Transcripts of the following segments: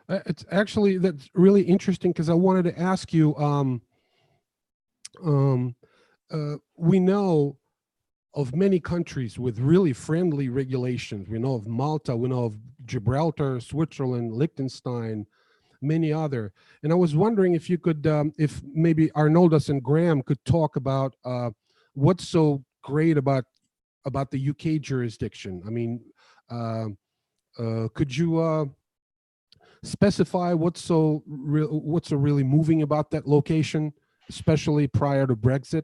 It's actually that's really interesting because I wanted to ask you. Um, we know of many countries with really friendly regulations. We know of Malta, we know of Gibraltar, Switzerland, Liechtenstein, many other. And I was wondering if you could, if maybe Arnoldus and Graham could talk about what's so great about the UK jurisdiction. I mean, uh, could you specify what's so really moving about that location, especially prior to Brexit?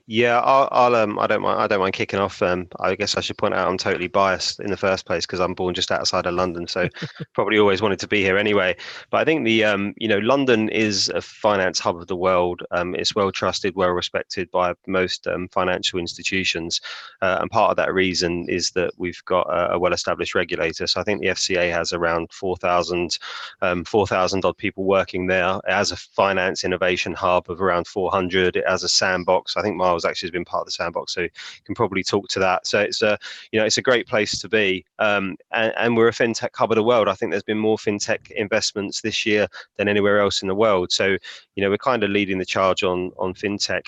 Yeah, I don't mind kicking off. I guess I should point out I'm totally biased in the first place because I'm born just outside of London, so probably always wanted to be here anyway. But I think London is a finance hub of the world. It's well trusted, well respected by most financial institutions, and part of that reason is that we've got a well-established regulator. So I think the FCA has around 4,000 odd people working there. It has a finance innovation hub of around 400. It has a sandbox. I think Miles actually has been part of the sandbox, so you can probably talk to that. So it's a great place to be, and we're a fintech hub of the world. I think there's been more fintech investments this year than anywhere else in the world. So we're kind of leading the charge on fintech.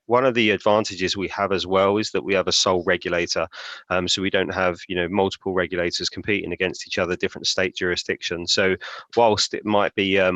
One of the advantages we have as well is that we have a sole regulator, so we don't have multiple regulators competing against each other, different state jurisdictions. So whilst it might be a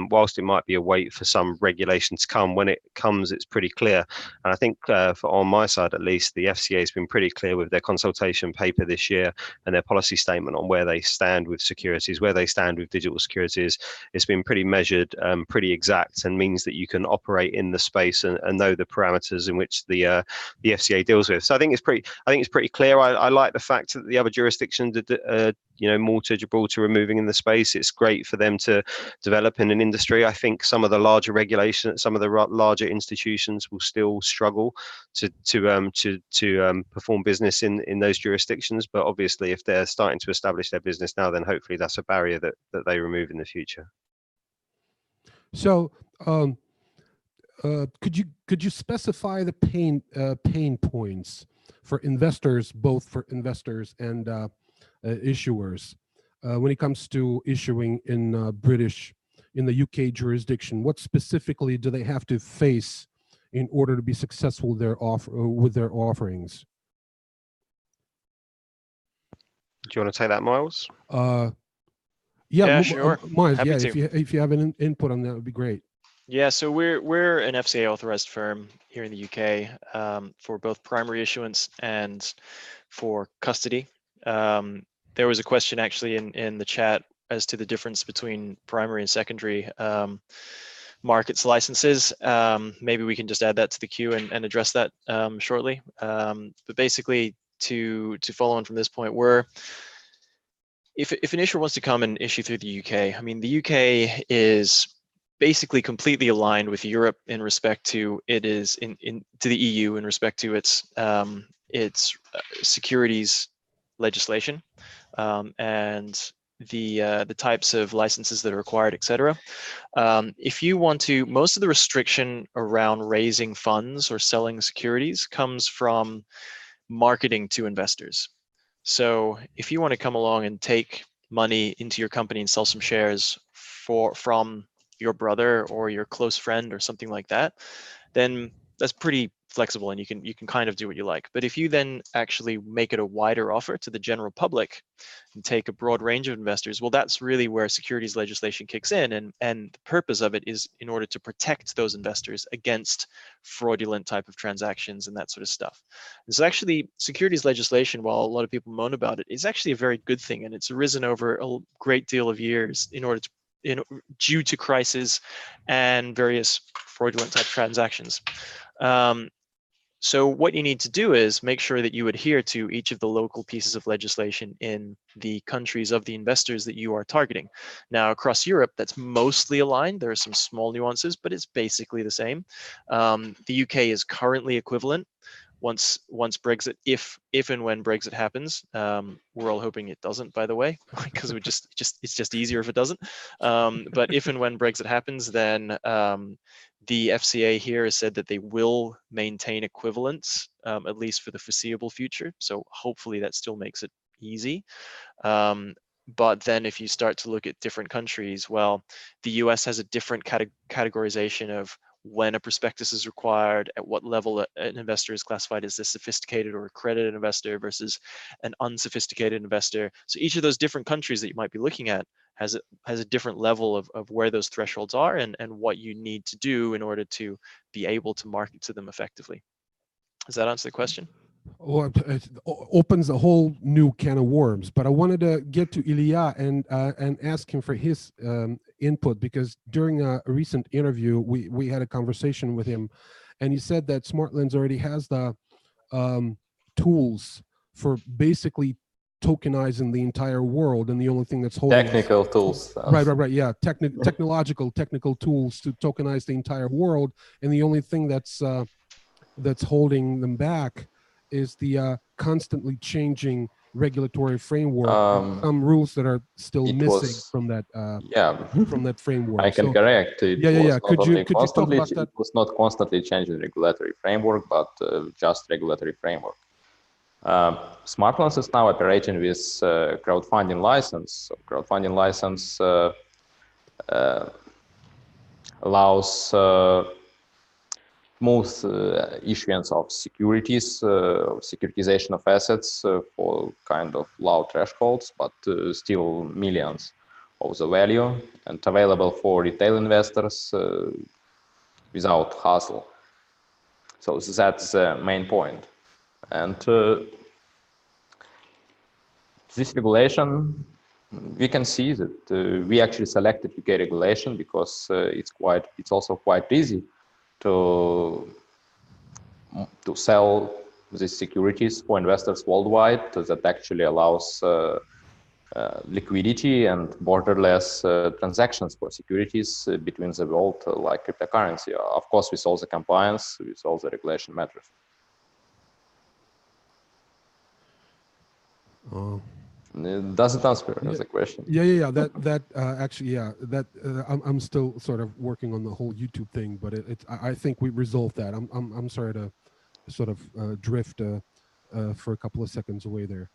wait for some regulation to come, when it comes, it's pretty clear. And I think on my side at least, the FCA has been pretty clear with their consultation paper this year and their policy statement on where they stand with securities, where they stand with digital securities. It's been pretty measured, pretty exact, and means that you can operate in the space and know the parameters in which the FCA deals with. So I think it's pretty clear. I like the fact that the other jurisdictions, Malta, Gibraltar, are moving in the space. It's great for them to develop in an industry. I think some of the larger regulations, some of the larger institutions will still struggle to perform business in those jurisdictions. But obviously, if they're starting to establish their business now, then hopefully that's a barrier that they remove in the future. So, could you specify the pain points for investors, both for investors and issuers, when it comes to issuing in the UK jurisdiction? What specifically do they have to face in order to be successful with their offerings? Do you want to take that, Miles? Yeah, sure. Miles. Happy Yeah, to. if you have an input on that, would be great. Yeah, so we're an FCA authorized firm here in the UK for both primary issuance and for custody. There was a question actually in the chat as to the difference between primary and secondary markets licenses. Maybe we can just add that to the queue and address that shortly. But basically, to follow on from this point, if an issuer wants to come and issue through the UK, I mean, the UK is basically completely aligned with Europe in respect to to the EU in respect to its securities legislation and the types of licenses that are required, etc. If you want to, most of the restriction around raising funds or selling securities comes from marketing to investors. So if you want to come along and take money into your company and sell some shares from your brother or your close friend or something like that, then that's pretty flexible and you can kind of do what you like. But if you then actually make it a wider offer to the general public and take a broad range of investors, well, that's really where securities legislation kicks in. And the purpose of it is in order to protect those investors against fraudulent type of transactions and that sort of stuff. And so actually securities legislation, while a lot of people moan about it, is actually a very good thing. And it's arisen over a great deal of years due to crisis and various fraudulent type transactions. So what you need to do is make sure that you adhere to each of the local pieces of legislation in the countries of the investors that you are targeting. Now, across Europe, that's mostly aligned. There are some small nuances, but it's basically the same. The UK is currently equivalent. Once Brexit, if and when Brexit happens, we're all hoping it doesn't, by the way, because it's just easier if it doesn't. But if and when Brexit happens, then the FCA here has said that they will maintain equivalence, at least for the foreseeable future. So hopefully that still makes it easy. But then if you start to look at different countries, well, the US has a different categorization of when a prospectus is required, at what level an investor is classified as a sophisticated or accredited investor versus an unsophisticated investor. So each of those different countries that you might be looking at has a different level of where those thresholds are and what you need to do in order to be able to market to them effectively. Does that answer the question? Well, it opens a whole new can of worms. But I wanted to get to Ilya and ask him for his input, because during a recent interview, we had a conversation with him, and he said that SmartLens already has the tools for basically tokenizing the entire world, and the only thing that's holding technical tools. Right. Yeah, technical tools to tokenize the entire world, and the only thing that's holding them back is the constantly changing regulatory framework, some rules that are still missing from that from that framework. I can correct it. Yeah. Could you talk about that? It was not constantly changing regulatory framework, but just regulatory framework. SmartLens is now operating with crowdfunding license. So crowdfunding license allows smooth issuance of securities, securitization of assets for kind of low thresholds, but still millions of the value, and available for retail investors without hassle. So that's the main point. And this regulation, we can see that we actually selected UK regulation because it's also quite easy to sell these securities for investors worldwide. That actually allows liquidity and borderless transactions for securities between the world, like cryptocurrency, of course with all the compliance, with all the regulation measures. Does it answer the question? Yeah. That actually, yeah. That I'm still sort of working on the whole YouTube thing, but I think we resolved that. I'm sorry to sort of drift for a couple of seconds away there.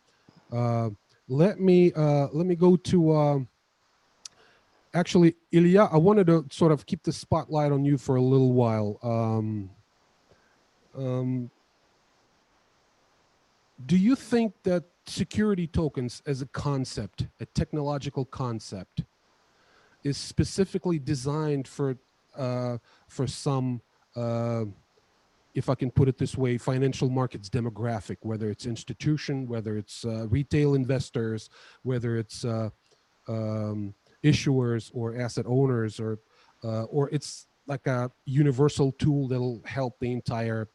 Let me go to actually, Ilya. I wanted to sort of keep the spotlight on you for a little while. Do you think that security tokens as a concept, a technological concept, is specifically designed for some, if I can put it this way, financial markets demographic, whether it's institution, whether it's retail investors, whether it's issuers or asset owners, or it's like a universal tool that'll help the entire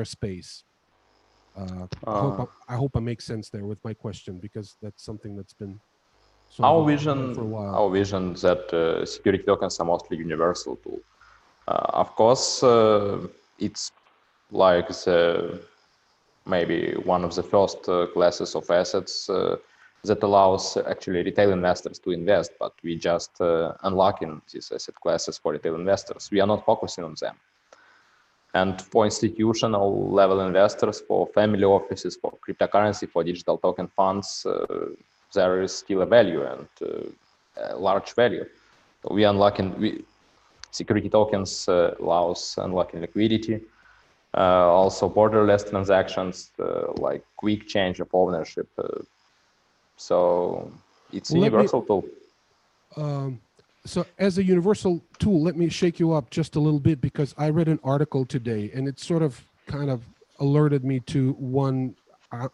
space? I hope I make sense there with my question, because that's something that's been our vision that security tokens are mostly universal tool. Of course, it's like maybe one of the first classes of assets that allows actually retail investors to invest, but we just unlocking these asset classes for retail investors. We are not focusing on them. And for institutional level investors, for family offices, for cryptocurrency, for digital token funds, there is still a value, and a large value. So we unlocking security tokens allows unlocking liquidity, also borderless transactions, like quick change of ownership. So it's a universal tool. So as a universal tool, let me shake you up just a little bit, because I read an article today, and it sort of kind of alerted me to one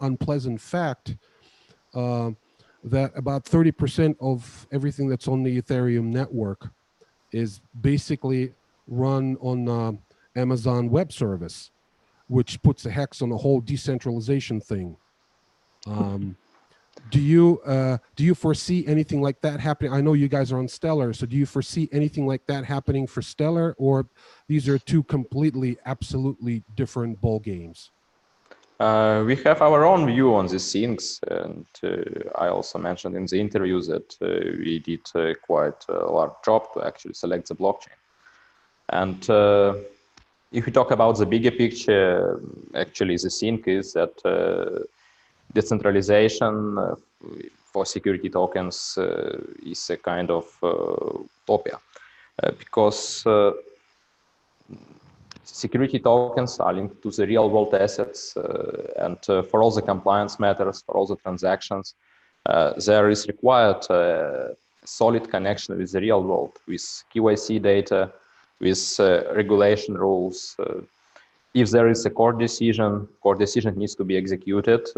unpleasant fact, that about 30% of everything that's on the Ethereum network is basically run on Amazon Web Service, which puts a hex on the whole decentralization thing. Do you foresee anything like that happening? I know you guys are on Stellar, so do you foresee anything like that happening for Stellar, or these are two completely, absolutely different ball games? We have our own view on these things, and I also mentioned in the interview that we did quite a large job to actually select the blockchain. And if we talk about the bigger picture, actually the thing is that decentralization for security tokens is a kind of utopia, because security tokens are linked to the real world assets, and for all the compliance matters, for all the transactions, there is required a solid connection with the real world, with KYC data, with regulation rules. If there is a court decision needs to be executed,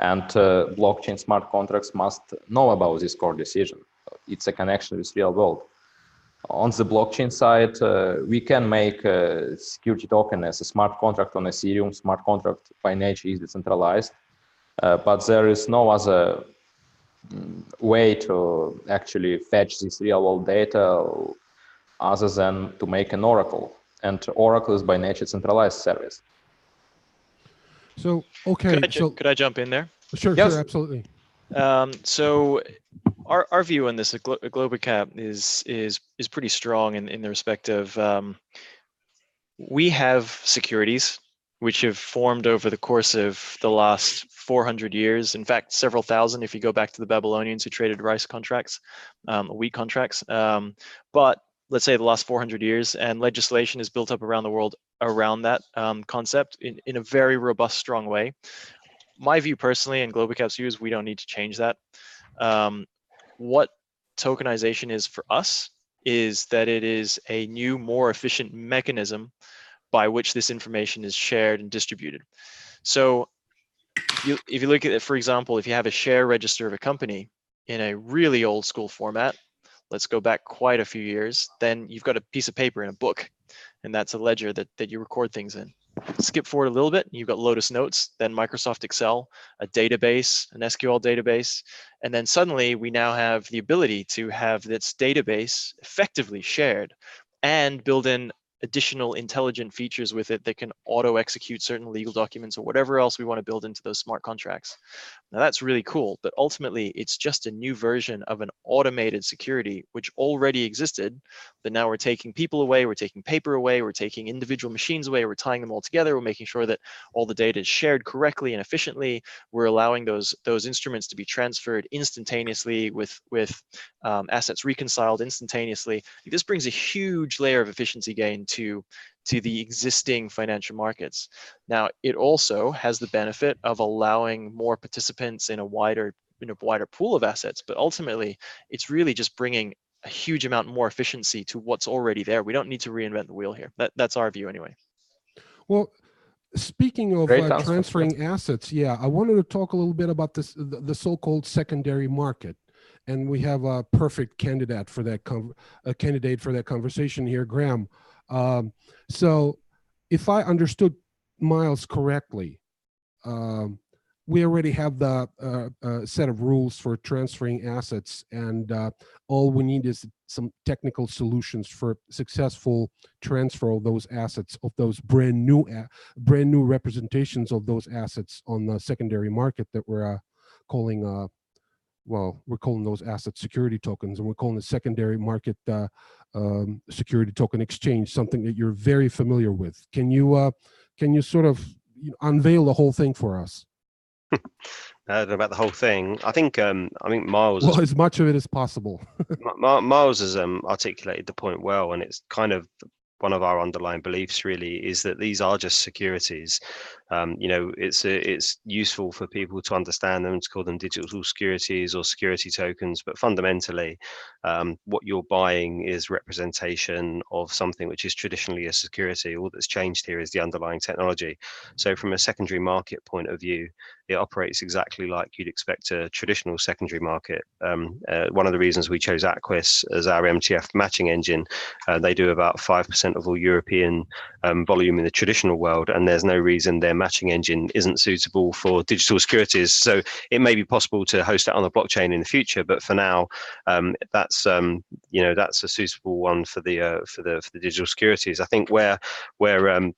and blockchain smart contracts must know about this court decision. It's a connection with real world. On the blockchain side, we can make a security token as a smart contract on Ethereum. Smart contract by nature is decentralized, but there is no other way to actually fetch this real world data other than to make an oracle. And Oracle is by nature centralized service. So, okay. Could I jump in there? Sure, yes. Sure, absolutely. So our view on this at GlobaCap is pretty strong in the respect of we have securities which have formed over the course of the last 400 years. In fact, several thousand if you go back to the Babylonians who traded rice contracts, wheat contracts. But let's say the last 400 years, and legislation is built up around the world around that concept in a very robust, strong way. My view personally, and GlobaCap's view, is we don't need to change that. What tokenization is for us is that it is a new, more efficient mechanism by which this information is shared and distributed. So if you look at it, for example, if you have a share register of a company in a really old school format, let's go back quite a few years, then you've got a piece of paper in a book, and that's a ledger that you record things in. Skip forward a little bit, you've got Lotus Notes, then Microsoft Excel, a database, an SQL database, and then suddenly we now have the ability to have this database effectively shared and build in additional intelligent features with it that can auto execute certain legal documents or whatever else we want to build into those smart contracts. Now that's really cool, but ultimately it's just a new version of an automated security which already existed, but now we're taking people away, we're taking paper away, we're taking individual machines away, we're tying them all together, we're making sure that all the data is shared correctly and efficiently, we're allowing those instruments to be transferred instantaneously with assets reconciled instantaneously. This brings a huge layer of efficiency gain to the existing financial markets. Now, it also has the benefit of allowing more participants in a wider pool of assets, but ultimately, it's really just bringing a huge amount more efficiency to what's already there. We don't need to reinvent the wheel here. That's our view anyway. Well, speaking of transferring assets, yeah, I wanted to talk a little bit about this, the so-called secondary market. And we have a perfect candidate for that conversation here, Graham. So if I understood Miles correctly, we already have the set of rules for transferring assets, and all we need is some technical solutions for successful transfer of those assets, of those brand new representations of those assets on the secondary market that we're calling well, we're calling those assets security tokens, and we're calling the secondary market security token exchange, something that you're very familiar with. Can you sort of unveil the whole thing for us? About the whole thing, I think Miles. Well, as much of it as possible. Miles has articulated the point well, and it's kind of one of our underlying beliefs really is that these are just securities. It's useful for people to understand them, to call them digital securities or security tokens, but fundamentally what you're buying is representation of something which is traditionally a security. All that's changed here is the underlying technology. So from a secondary market point of view, it operates exactly like you'd expect a traditional secondary market. One of the reasons we chose Aquis as our MTF matching engine, they do about 5% of all European volume in the traditional world, and there's no reason their matching engine isn't suitable for digital securities. So it may be possible to host it on the blockchain in the future, but for now, that's that's a suitable one for the digital securities. I think where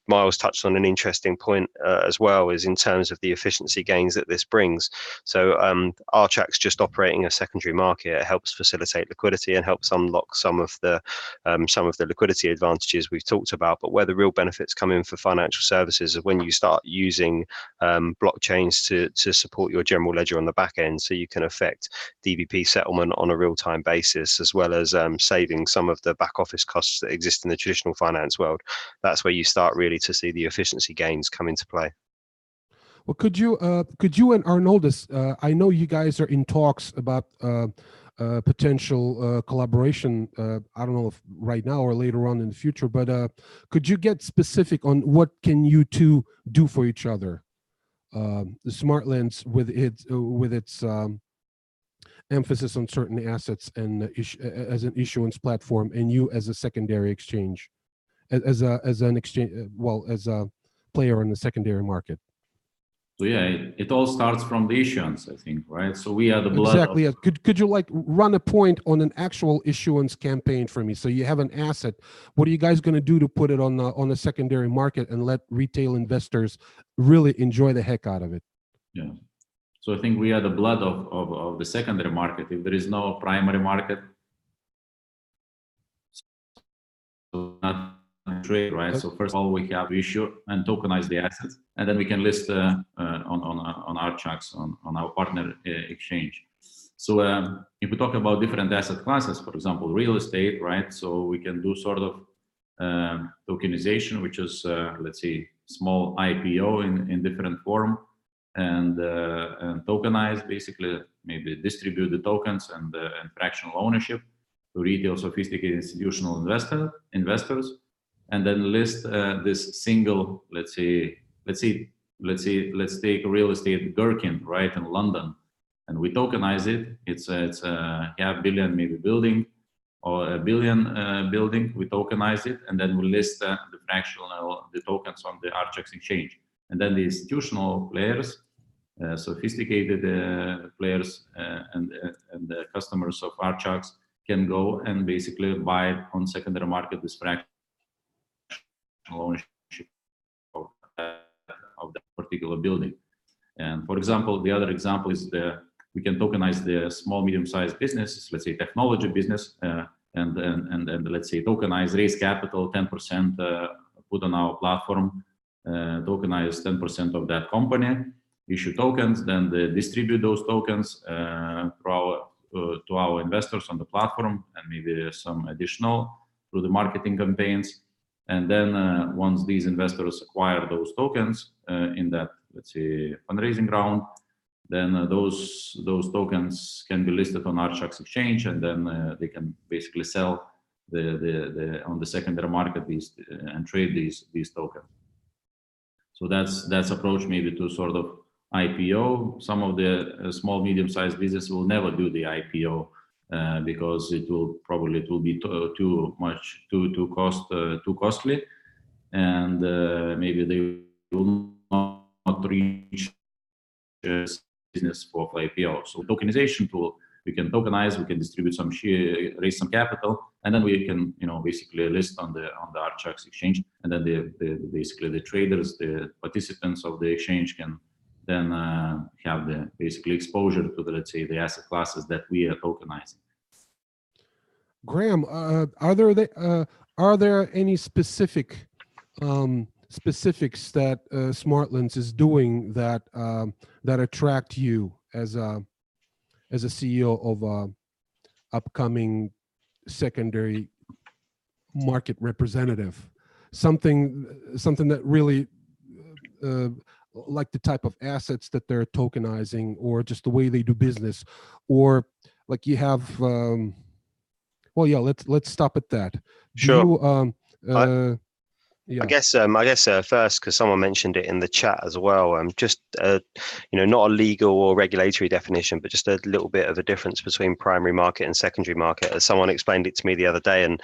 Miles touched on an interesting point as well is in terms of the efficiency gains that this brings. So Archak's just operating a secondary market. It helps facilitate liquidity and helps unlock some of the liquidity advantages we've talked about. But where the real benefits come in for financial services is when you start using blockchains to support your general ledger on the back end, so you can affect DVP settlement on a real-time basis, as well as saving some of the back office costs that exist in the traditional finance world. That's where you start really to see the efficiency gains come into play. Well, could you and Arnoldus, I know you guys are in talks about potential collaboration. I don't know if right now or later on in the future, but could you get specific on what can you two do for each other? The Smartlands with its emphasis on certain assets and as an issuance platform, and you as a secondary exchange, as a player in the secondary market. So yeah, it all starts from the issuance, I think, right? So we are the blood. Exactly. Could you like run a point on an actual issuance campaign for me? So you have an asset. What are you guys going to do to put it on the secondary market and let retail investors really enjoy the heck out of it? Yeah. So I think we are the blood of the secondary market. If there is no primary market, so not trade, right? So first of all, we have to issue and tokenize the assets, and then we can list on Archaks on our partner exchange. So if we talk about different asset classes, for example, real estate, right? So we can do sort of tokenization, which is let's say small IPO in different form, and tokenize, basically maybe distribute the tokens and fractional ownership to retail sophisticated institutional investors, and then list this single, let's take real estate Gherkin, right, in London, and we tokenize it. It's a $500 million maybe building, or $1 billion building. We tokenize it, and then we list the tokens on the Archaks exchange. And then the institutional players, sophisticated players, and the customers of Archaks can go and basically buy it on secondary market this fractional ownership of that particular building. And for example, the other example is we can tokenize the small, medium-sized businesses, let's say technology business, and let's say tokenize, raise capital, 10% put on our platform, tokenize 10% of that company, issue tokens, then they distribute those tokens to our investors on the platform, and maybe some additional through the marketing campaigns. And then once these investors acquire those tokens in that, let's say, fundraising round, then those tokens can be listed on Archaks exchange, and then they can basically sell on the secondary market and trade these tokens. So that's approach maybe to sort of IPO. Some of the small, medium-sized business will never do the IPO because it will be too costly, and maybe they will not reach business for IPO. So tokenization tool, we can tokenize, we can distribute some share, raise some capital, and then we can basically list on the Archaks exchange, and then basically the traders, the participants of the exchange can then have the basically exposure to the, let's say, the asset classes that we are tokenizing. Graham, are there any specifics that Smartlands is doing that attract you as a CEO of a upcoming secondary market representative? Something that really like the type of assets that they're tokenizing, or just the way they do business, or like you have well, yeah, let's stop at that. Sure. Yeah. I guess first, because someone mentioned it in the chat as well, just not a legal or regulatory definition, but just a little bit of a difference between primary market and secondary market, as someone explained it to me the other day, and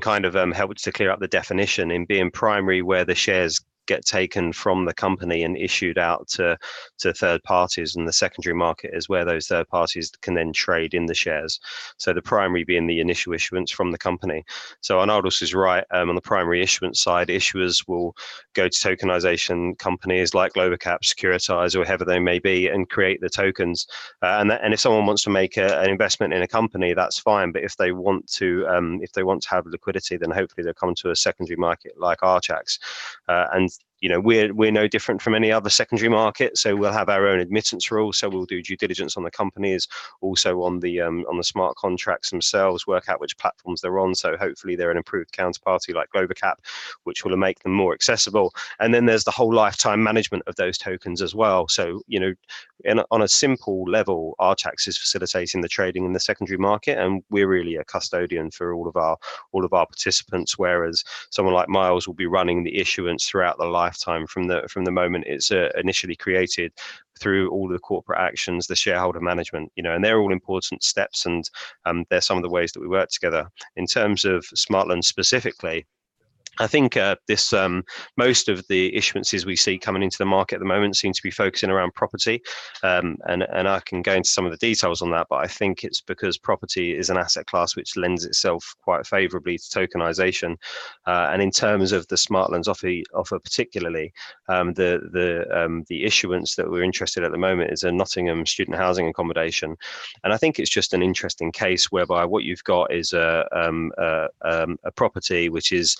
kind of helped to clear up the definition. In being primary, where the shares get taken from the company and issued out to third parties, and the secondary market is where those third parties can then trade in the shares. So the primary being the initial issuance from the company. So Arnoldos is right. On the primary issuance side, issuers will go to tokenization companies like Globacap, Securitize, or whoever they may be, and create the tokens. And if someone wants to make an investment in a company, that's fine. But if they want to have liquidity, then hopefully they'll come to a secondary market like Archax. And we're no different from any other secondary market. So we'll have our own admittance rules. So we'll do due diligence on the companies, also on the smart contracts themselves, work out which platforms they're on. So hopefully they're an improved counterparty like Globacap, which will make them more accessible. And then there's the whole lifetime management of those tokens as well. So on a simple level, Archax is facilitating the trading in the secondary market, and we're really a custodian for all of our participants. Whereas someone like Miles will be running the issuance throughout the lifetime from the moment it's initially created, through all of the corporate actions, the shareholder management, and they're all important steps, and they're some of the ways that we work together. In terms of Smartland specifically, I think most of the issuances we see coming into the market at the moment seem to be focusing around property, and I can go into some of the details on that, but I think it's because property is an asset class which lends itself quite favourably to tokenization. And in terms of the Smartlands offer particularly, the issuance that we're interested at the moment is a Nottingham student housing accommodation, and I think it's just an interesting case whereby what you've got is a property which is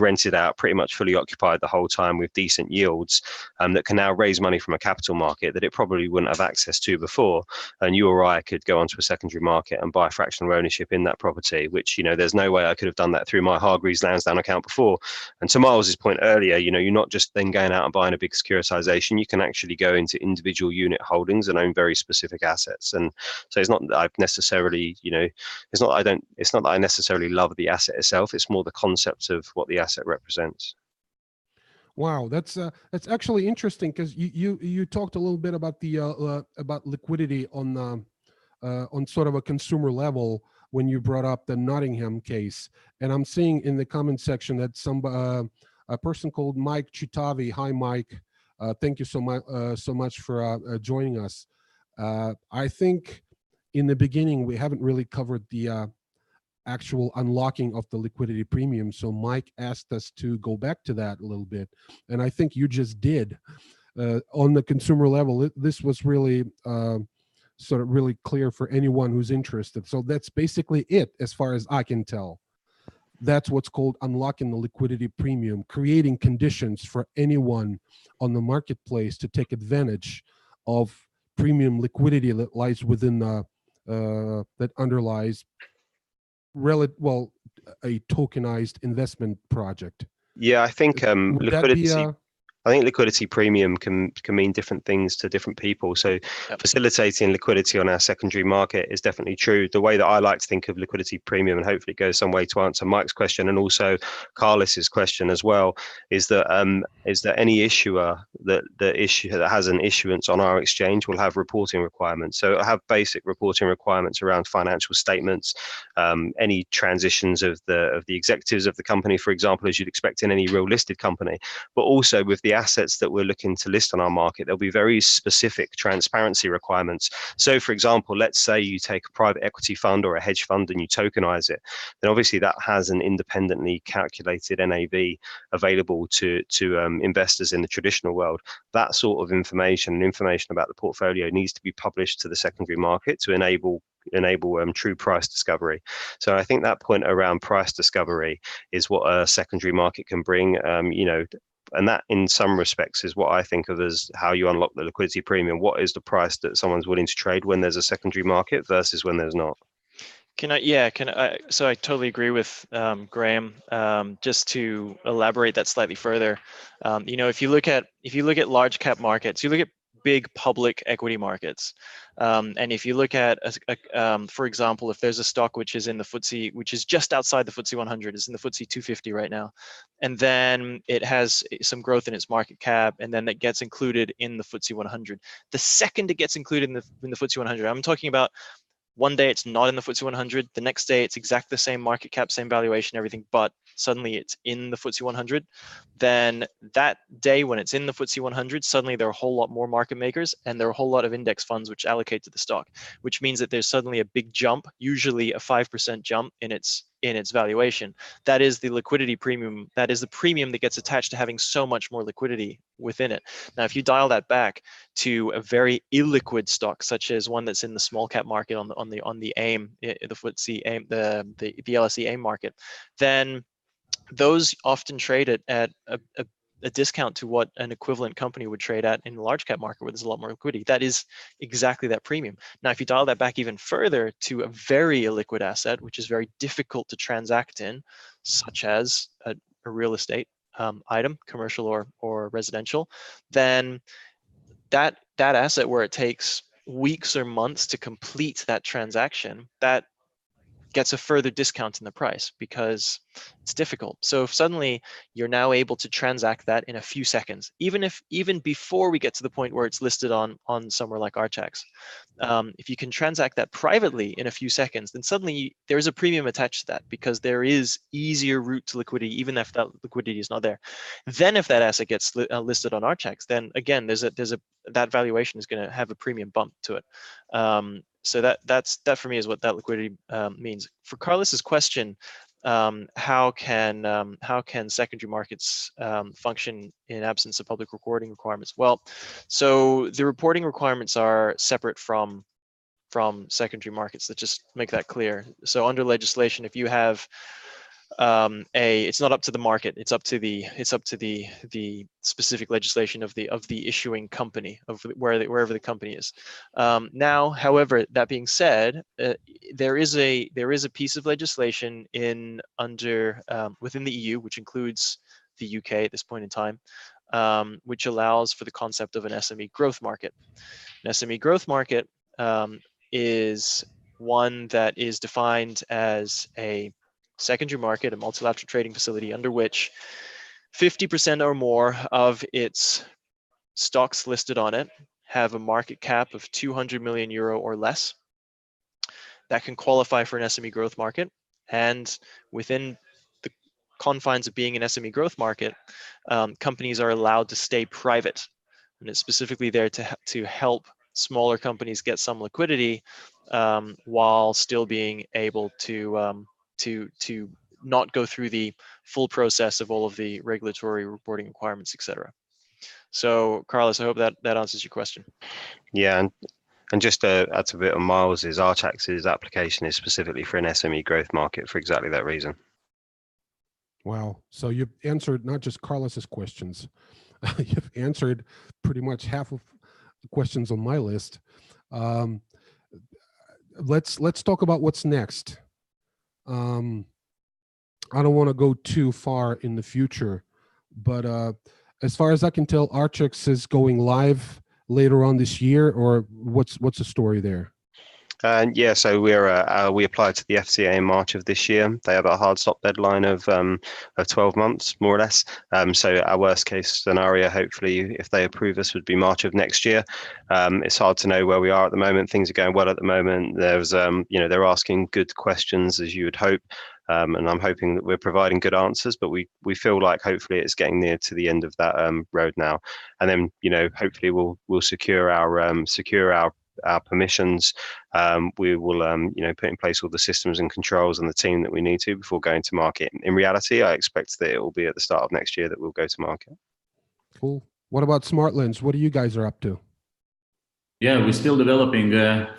rented out, pretty much fully occupied the whole time with decent yields, that can now raise money from a capital market that it probably wouldn't have access to before. And you or I could go onto a secondary market and buy fractional ownership in that property, which, there's no way I could have done that through my Hargreaves Lansdowne account before. And to Miles's point earlier, you're not just then going out and buying a big securitization. You can actually go into individual unit holdings and own very specific assets. And so it's not that I've necessarily, it's not that I necessarily love the asset itself. It's more the concept of what the asset represents. Wow, that's actually interesting, because you talked a little bit about the about liquidity on sort of a consumer level when you brought up the Nottingham case, and I'm seeing in the comment section that a person called Mike Chitavi. Hi, Mike. Thank you so much for joining us. I think in the beginning we haven't really covered the actual unlocking of the liquidity premium. So Mike asked us to go back to that a little bit, and I think you just did. On the consumer level, this was really sort of really clear for anyone who's interested. So that's basically it, as far as I can tell. That's what's called unlocking the liquidity premium, creating conditions for anyone on the marketplace to take advantage of premium liquidity that lies within that underlies a tokenized investment project. Yeah, I think liquidity premium can mean different things to different people. So facilitating liquidity on our secondary market is definitely true. The way that I like to think of liquidity premium, and hopefully it goes some way to answer Mike's question and also Carlos's question as well, is that any issuer that has an issuance on our exchange will have reporting requirements. So it'll have basic reporting requirements around financial statements, any transitions of the executives of the company, for example, as you'd expect in any real listed company, but also with the assets that we're looking to list on our market, there'll be very specific transparency requirements. So for example, let's say you take a private equity fund or a hedge fund and you tokenize it, then obviously that has an independently calculated NAV available to investors in the traditional world. That sort of information about the portfolio needs to be published to the secondary market to enable true price discovery. So I think that point around price discovery is what a secondary market can bring, and that in some respects is what I think of as how you unlock the liquidity premium. What is the price that someone's willing to trade when there's a secondary market versus when there's not? So I totally agree with Graham. Just to elaborate that slightly further, if you look at large cap markets, you look at big public equity markets, and if you look at, for example, if there's a stock which is in the FTSE, which is just outside the FTSE 100, it's in the FTSE 250 right now, and then it has some growth in its market cap, and then it gets included in the FTSE 100. The second it gets included in the FTSE 100, I'm talking about one day it's not in the FTSE 100, the next day it's exactly the same market cap, same valuation, everything, but suddenly it's in the FTSE 100, then that day when it's in the FTSE 100, suddenly there are a whole lot more market makers and there are a whole lot of index funds which allocate to the stock, which means that there's suddenly a big jump, usually a 5% jump in its valuation. That is the liquidity premium. That is the premium that gets attached to having so much more liquidity within it. Now, if you dial that back to a very illiquid stock, such as one that's in the small cap market on the AIM, the FTSE AIM, the LSE AIM market, then those often trade at a discount to what an equivalent company would trade at in the large cap market where there's a lot more liquidity. That is exactly that premium. Now, if you dial that back even further to a very illiquid asset, which is very difficult to transact in, such as a real estate item, commercial or residential, then that asset where it takes weeks or months to complete that transaction, that gets a further discount in the price because it's difficult. So if suddenly you're now able to transact that in a few seconds, even before we get to the point where it's listed on somewhere like Archax, if you can transact that privately in a few seconds, then suddenly there's a premium attached to that because there is easier route to liquidity, even if that liquidity is not there. Then if that asset gets listed on Archax, then again, that valuation is going to have a premium bump to it. So that for me is what that liquidity means. For Carlos's question, how can secondary markets function in absence of public reporting requirements? Well, so the reporting requirements are separate from secondary markets. Let's just make that clear. So under legislation, if you have it's not up to the market, it's up to the specific legislation of the issuing company, of wherever the company is. Now, however, that being said, there is a piece of legislation within the EU, which includes the UK at this point in time, which allows for the concept of an SME growth market. An SME growth market is one that is defined as a secondary market, a multilateral trading facility under which 50% or more of its stocks listed on it have a market cap of 200 million euro or less. That can qualify for an SME growth market, and within the confines of being an SME growth market, companies are allowed to stay private, and it's specifically there to help smaller companies get some liquidity while still being able to not go through the full process of all of the regulatory reporting requirements, etc. So, Carlos, I hope that answers your question. Yeah, and just to add to a bit on Miles's, Archax's application is specifically for an SME growth market for exactly that reason. Wow. So you've answered not just Carlos's questions, you've answered pretty much half of the questions on my list. Let's talk about what's next. I don't want to go too far in the future, but as far as I can tell, Archax is going live later on this year, or what's the story there? Yeah, so we applied to the FCA in March of this year. They have a hard stop deadline of 12 months, more or less. So our worst case scenario, hopefully, if they approve us, would be March of next year. It's hard to know where we are at the moment. Things are going well at the moment. There's, they're asking good questions, as you would hope. And I'm hoping that we're providing good answers, but we feel like hopefully it's getting near to the end of that road now. And then, hopefully we'll secure our permissions. We will, put in place all the systems and controls and the team that we need to before going to market. In reality, I expect that it will be at the start of next year that we'll go to market. Cool. What about SmartLens? What are you guys up to? Yeah, we're still developing,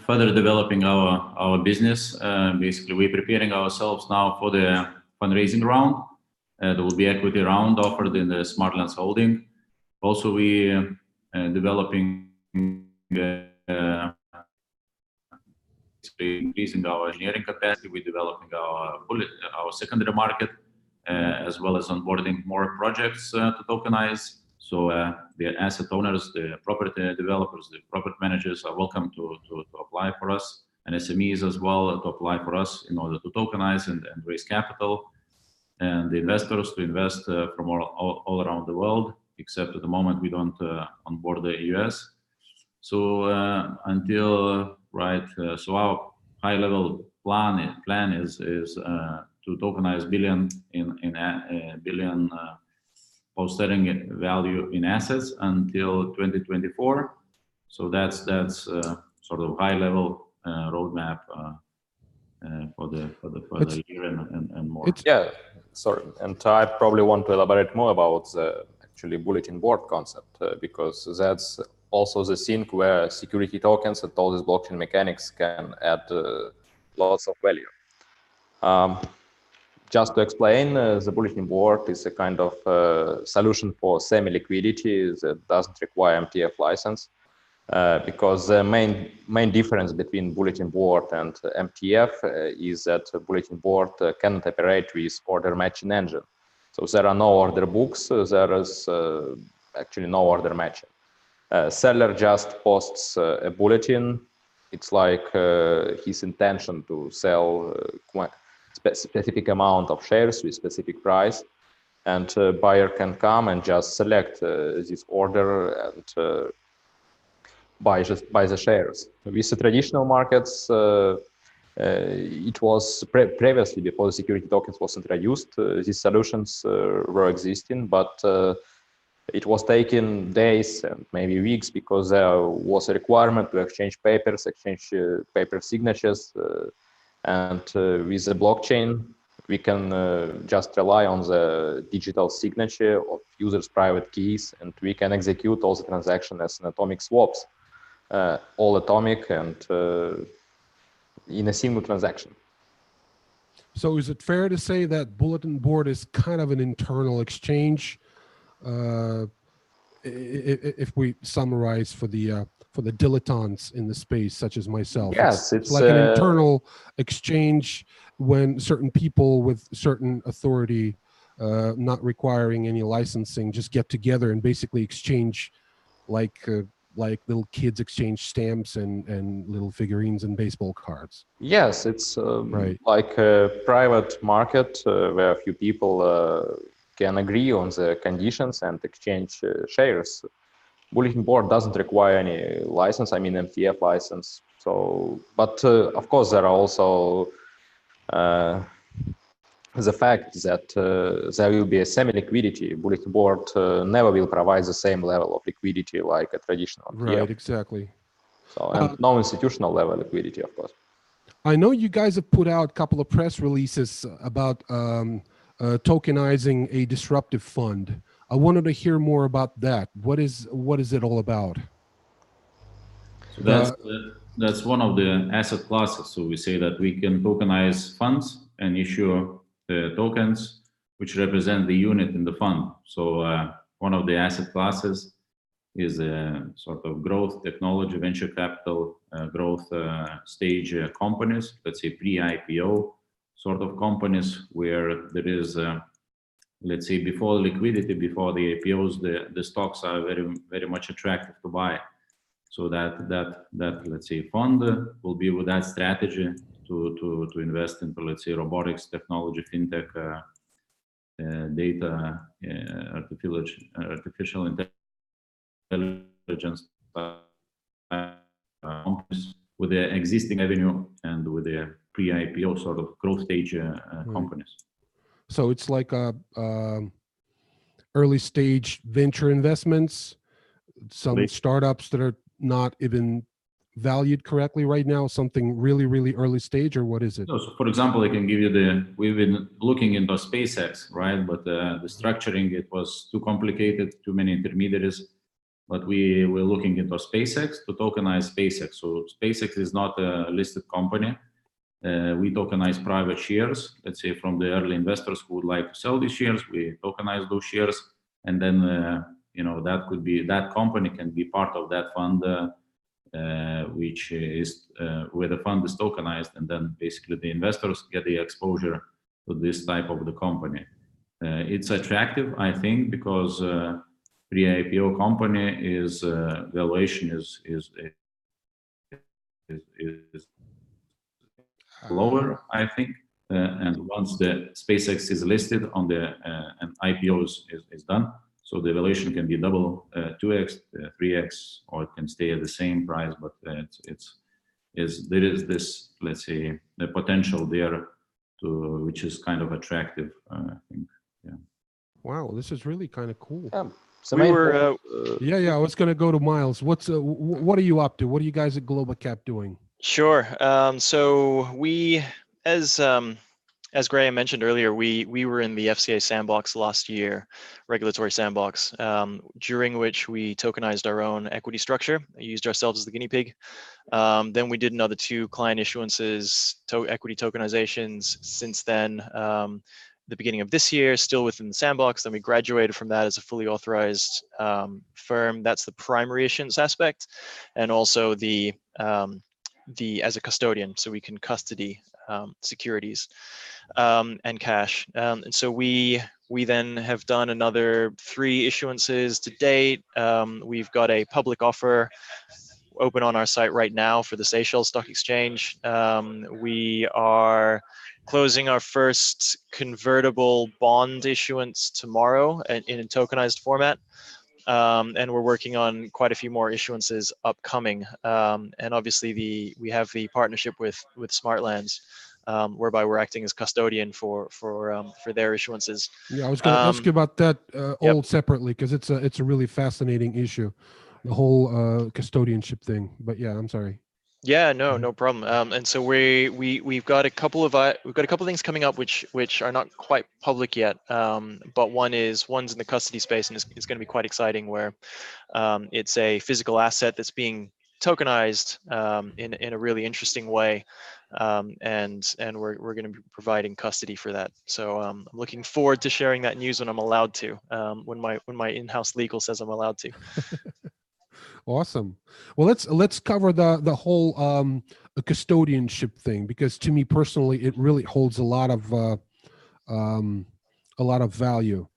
further developing our business. Basically, we're preparing ourselves now for the fundraising round. There will be equity round offered in the SmartLens holding. Also, we developing, increasing our engineering capacity. We're developing our secondary market, as well as onboarding more projects to tokenize. So the asset owners, the property developers, the property managers are welcome to apply for us, and SMEs as well to apply for us in order to tokenize and raise capital, and the investors to invest from all around the world, except at the moment we don't onboard the US. So so our high-level plan is tokenize billion billion post-selling value in assets until 2024. So that's sort of high level roadmap for the year and more. Yeah, sorry, and I probably want to elaborate more about the actually bulletin board concept because that's also the thing where security tokens and all these blockchain mechanics can add lots of value. Just to explain, the bulletin board is a kind of solution for semi-liquidity that doesn't require MTF license. Because the main difference between bulletin board and MTF is that bulletin board cannot operate with order matching engine. So there are no order books, there is actually no order matching. Seller just posts a bulletin. It's like his intention to sell specific amount of shares with specific price, and buyer can come and just select this order and buy the shares. With the traditional markets, it was previously, before the security tokens was introduced, these solutions were existing, but it was taking days and maybe weeks because there was a requirement to exchange papers, exchange paper signatures, and with the blockchain, we can just rely on the digital signature of users' private keys, and we can execute all the transactions as an atomic swaps. All atomic and in a single transaction. So is it fair to say that bulletin board is kind of an internal exchange, if we summarize for the dilettantes in the space, such as myself? Yes, it's like an internal exchange when certain people with certain authority, not requiring any licensing, just get together and basically exchange like little kids exchange stamps and little figurines and baseball cards. Yes, it's right. like a private market where a few people can agree on the conditions and exchange shares. Bulletin board doesn't require any license, I mean MTF license. So, but of course there are also the fact that there will be a semi-liquidity. Bulletin board never will provide the same level of liquidity like a traditional MTF. Right, exactly. So, and no institutional level liquidity, of course. I know you guys have put out a couple of press releases about tokenizing a disruptive fund. I wanted to hear more about that. What is it all about? So that's one of the asset classes. So we say that we can tokenize funds and issue tokens which represent the unit in the fund. So one of the asset classes is a sort of growth technology, venture capital, growth stage companies, let's say pre-IPO sort of companies where there is, let's say before liquidity, before the IPOs, the stocks are very, very much attractive to buy. So that let's say fund will be with that strategy to invest into, let's say, robotics, technology, fintech, data, artificial intelligence with the existing revenue and with the pre-IPO sort of growth stage companies. So it's like early stage venture investments, some startups that are not even valued correctly right now, something really, really early stage, or what is it? No, so for example, I can give you we've been looking into SpaceX, right? But the structuring, it was too complicated, too many intermediaries. But we were looking into SpaceX to tokenize SpaceX. So SpaceX is not a listed company. We tokenize private shares, let's say from the early investors who would like to sell these shares, we tokenize those shares. And then, you know, that company can be part of that fund, which is where the fund is tokenized, and then basically the investors get the exposure to this type of the company. It's attractive, I think, because pre-IPO company is valuation is lower, I think, and once the SpaceX is listed on the and IPO is done, so the valuation can be double, 2x, 3x, or it can stay at the same price. But there is this, let's say, the potential there which is kind of attractive, I think. Yeah. Wow, this is really kind of cool. Yeah, I was going to go to Miles. What are you up to? What are you guys at Global Cap doing? Sure. So we, as Graham mentioned earlier, we were in the FCA sandbox last year, regulatory sandbox, during which we tokenized our own equity structure, used ourselves as the guinea pig. Then we did another 2 client issuances, equity tokenizations since then. The beginning of this year, still within the sandbox. Then we graduated from that as a fully authorized firm. That's the primary issuance aspect, and also the as a custodian, so we can custody securities and cash. And so we then have done another 3 issuances to date. We've got a public offer open on our site right now for the Seychelles Stock Exchange. We are closing our first convertible bond issuance tomorrow in a tokenized format. And we're working on quite a few more issuances upcoming. And obviously we have the partnership with Smartlands, whereby we're acting as custodian for their issuances. Yeah, I was going to ask you about that all separately, because it's a really fascinating issue, the whole custodianship thing. But yeah, I'm sorry. Yeah, no problem. And so we've got a couple of things coming up which are not quite public yet. But one's in the custody space, and it's going to be quite exciting, where it's a physical asset that's being tokenized in a really interesting way, and we're going to be providing custody for that. So I'm looking forward to sharing that news when I'm allowed to, when my in-house legal says I'm allowed to. Awesome. Well, let's cover the whole custodianship thing, because to me personally, it really holds a lot of value,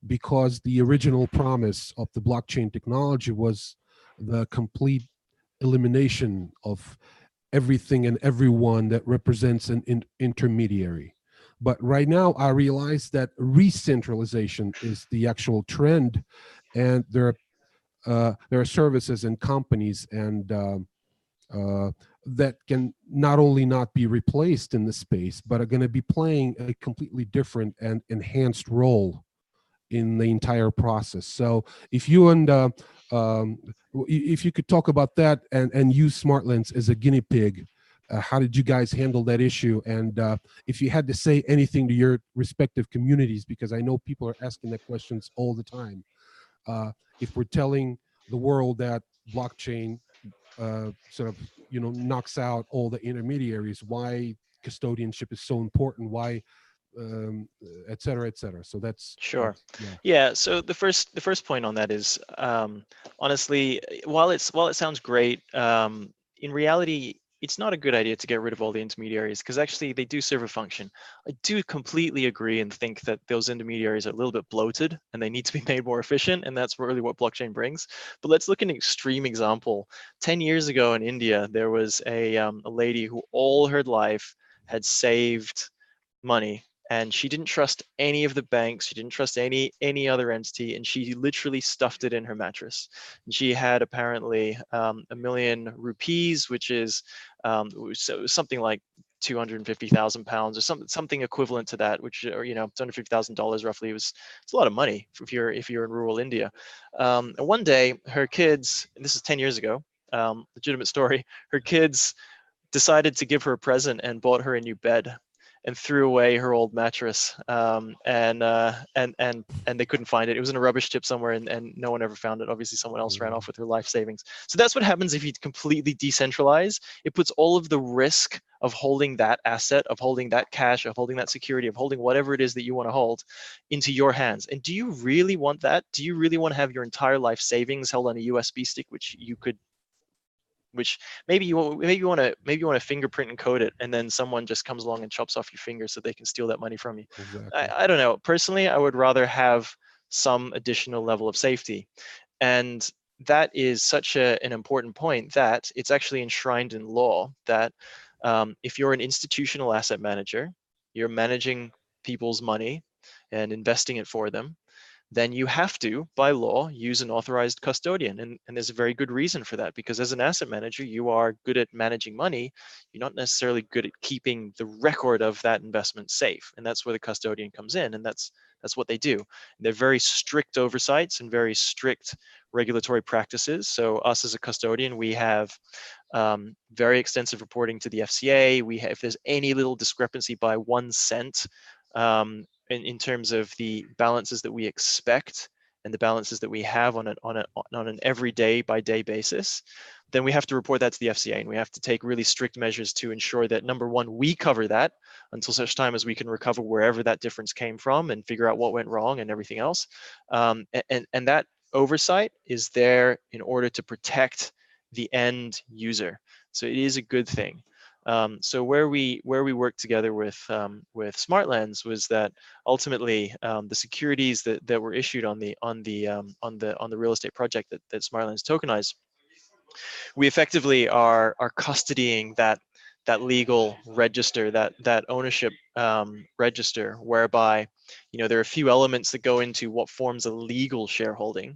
because the original promise of the blockchain technology was the complete elimination of everything and everyone that represents an intermediary. But right now, I realize that re-centralization is the actual trend, and there are services and companies and that can not only not be replaced in the space, but are going to be playing a completely different and enhanced role in the entire process. So if you if you could talk about that and use Smartlands as a guinea pig, how did you guys handle that issue? And if you had to say anything to your respective communities, because I know people are asking that questions all the time. If we're telling the world that blockchain sort of knocks out all the intermediaries, why custodianship is so important, why et cetera, et cetera. So that's sure. Yeah. So the first point on that is, honestly, while it sounds great, in reality, it's not a good idea to get rid of all the intermediaries, because actually they do serve a function. I do completely agree and think that those intermediaries are a little bit bloated and they need to be made more efficient, and that's really what blockchain brings. But let's look at an extreme example. 10 years ago in India, there was a lady who all her life had saved money, and she didn't trust any of the banks. She didn't trust any other entity, and she literally stuffed it in her mattress. And she had apparently 1 million rupees, which is something like 250,000 pounds or something equivalent to that, which $250,000 roughly. It's a lot of money if you're in rural India. And one day, her kids, and this is 10 years ago, legitimate story, her kids decided to give her a present and bought her a new bed, and threw away her old mattress, and they couldn't find it. It was in a rubbish tip somewhere, and no one ever found it. Obviously, someone else ran off with her life savings. So that's what happens if you completely decentralize. It puts all of the risk of holding that asset, of holding that cash, of holding that security, of holding whatever it is that you want to hold, into your hands. And do you really want that? Do you really want to have your entire life savings held on a USB stick, which maybe you want to fingerprint and code it, and then someone just comes along and chops off your finger so they can steal that money from you? Exactly. I don't know. Personally, I would rather have some additional level of safety, and that is such an important point that it's actually enshrined in law that if you're an institutional asset manager, you're managing people's money and investing it for them, then you have to, by law, use an authorized custodian. And there's a very good reason for that, because as an asset manager, you are good at managing money. You're not necessarily good at keeping the record of that investment safe. And that's where the custodian comes in. And that's what they do. They're very strict oversights and very strict regulatory practices. So us as a custodian, we have very extensive reporting to the FCA. We have, if there's any little discrepancy by 1 cent, in terms of the balances that we expect and the balances that we have on an every day by day basis, then we have to report that to the FCA, and we have to take really strict measures to ensure that, number one, we cover that until such time as we can recover wherever that difference came from and figure out what went wrong and everything else. And that oversight is there in order to protect the end user. So it is a good thing. So where we worked together with Smartlands was that ultimately the securities that were issued on the real estate project that Smartlands tokenized, we effectively are custodying that legal register, that ownership register, whereby there are a few elements that go into what forms a legal shareholding.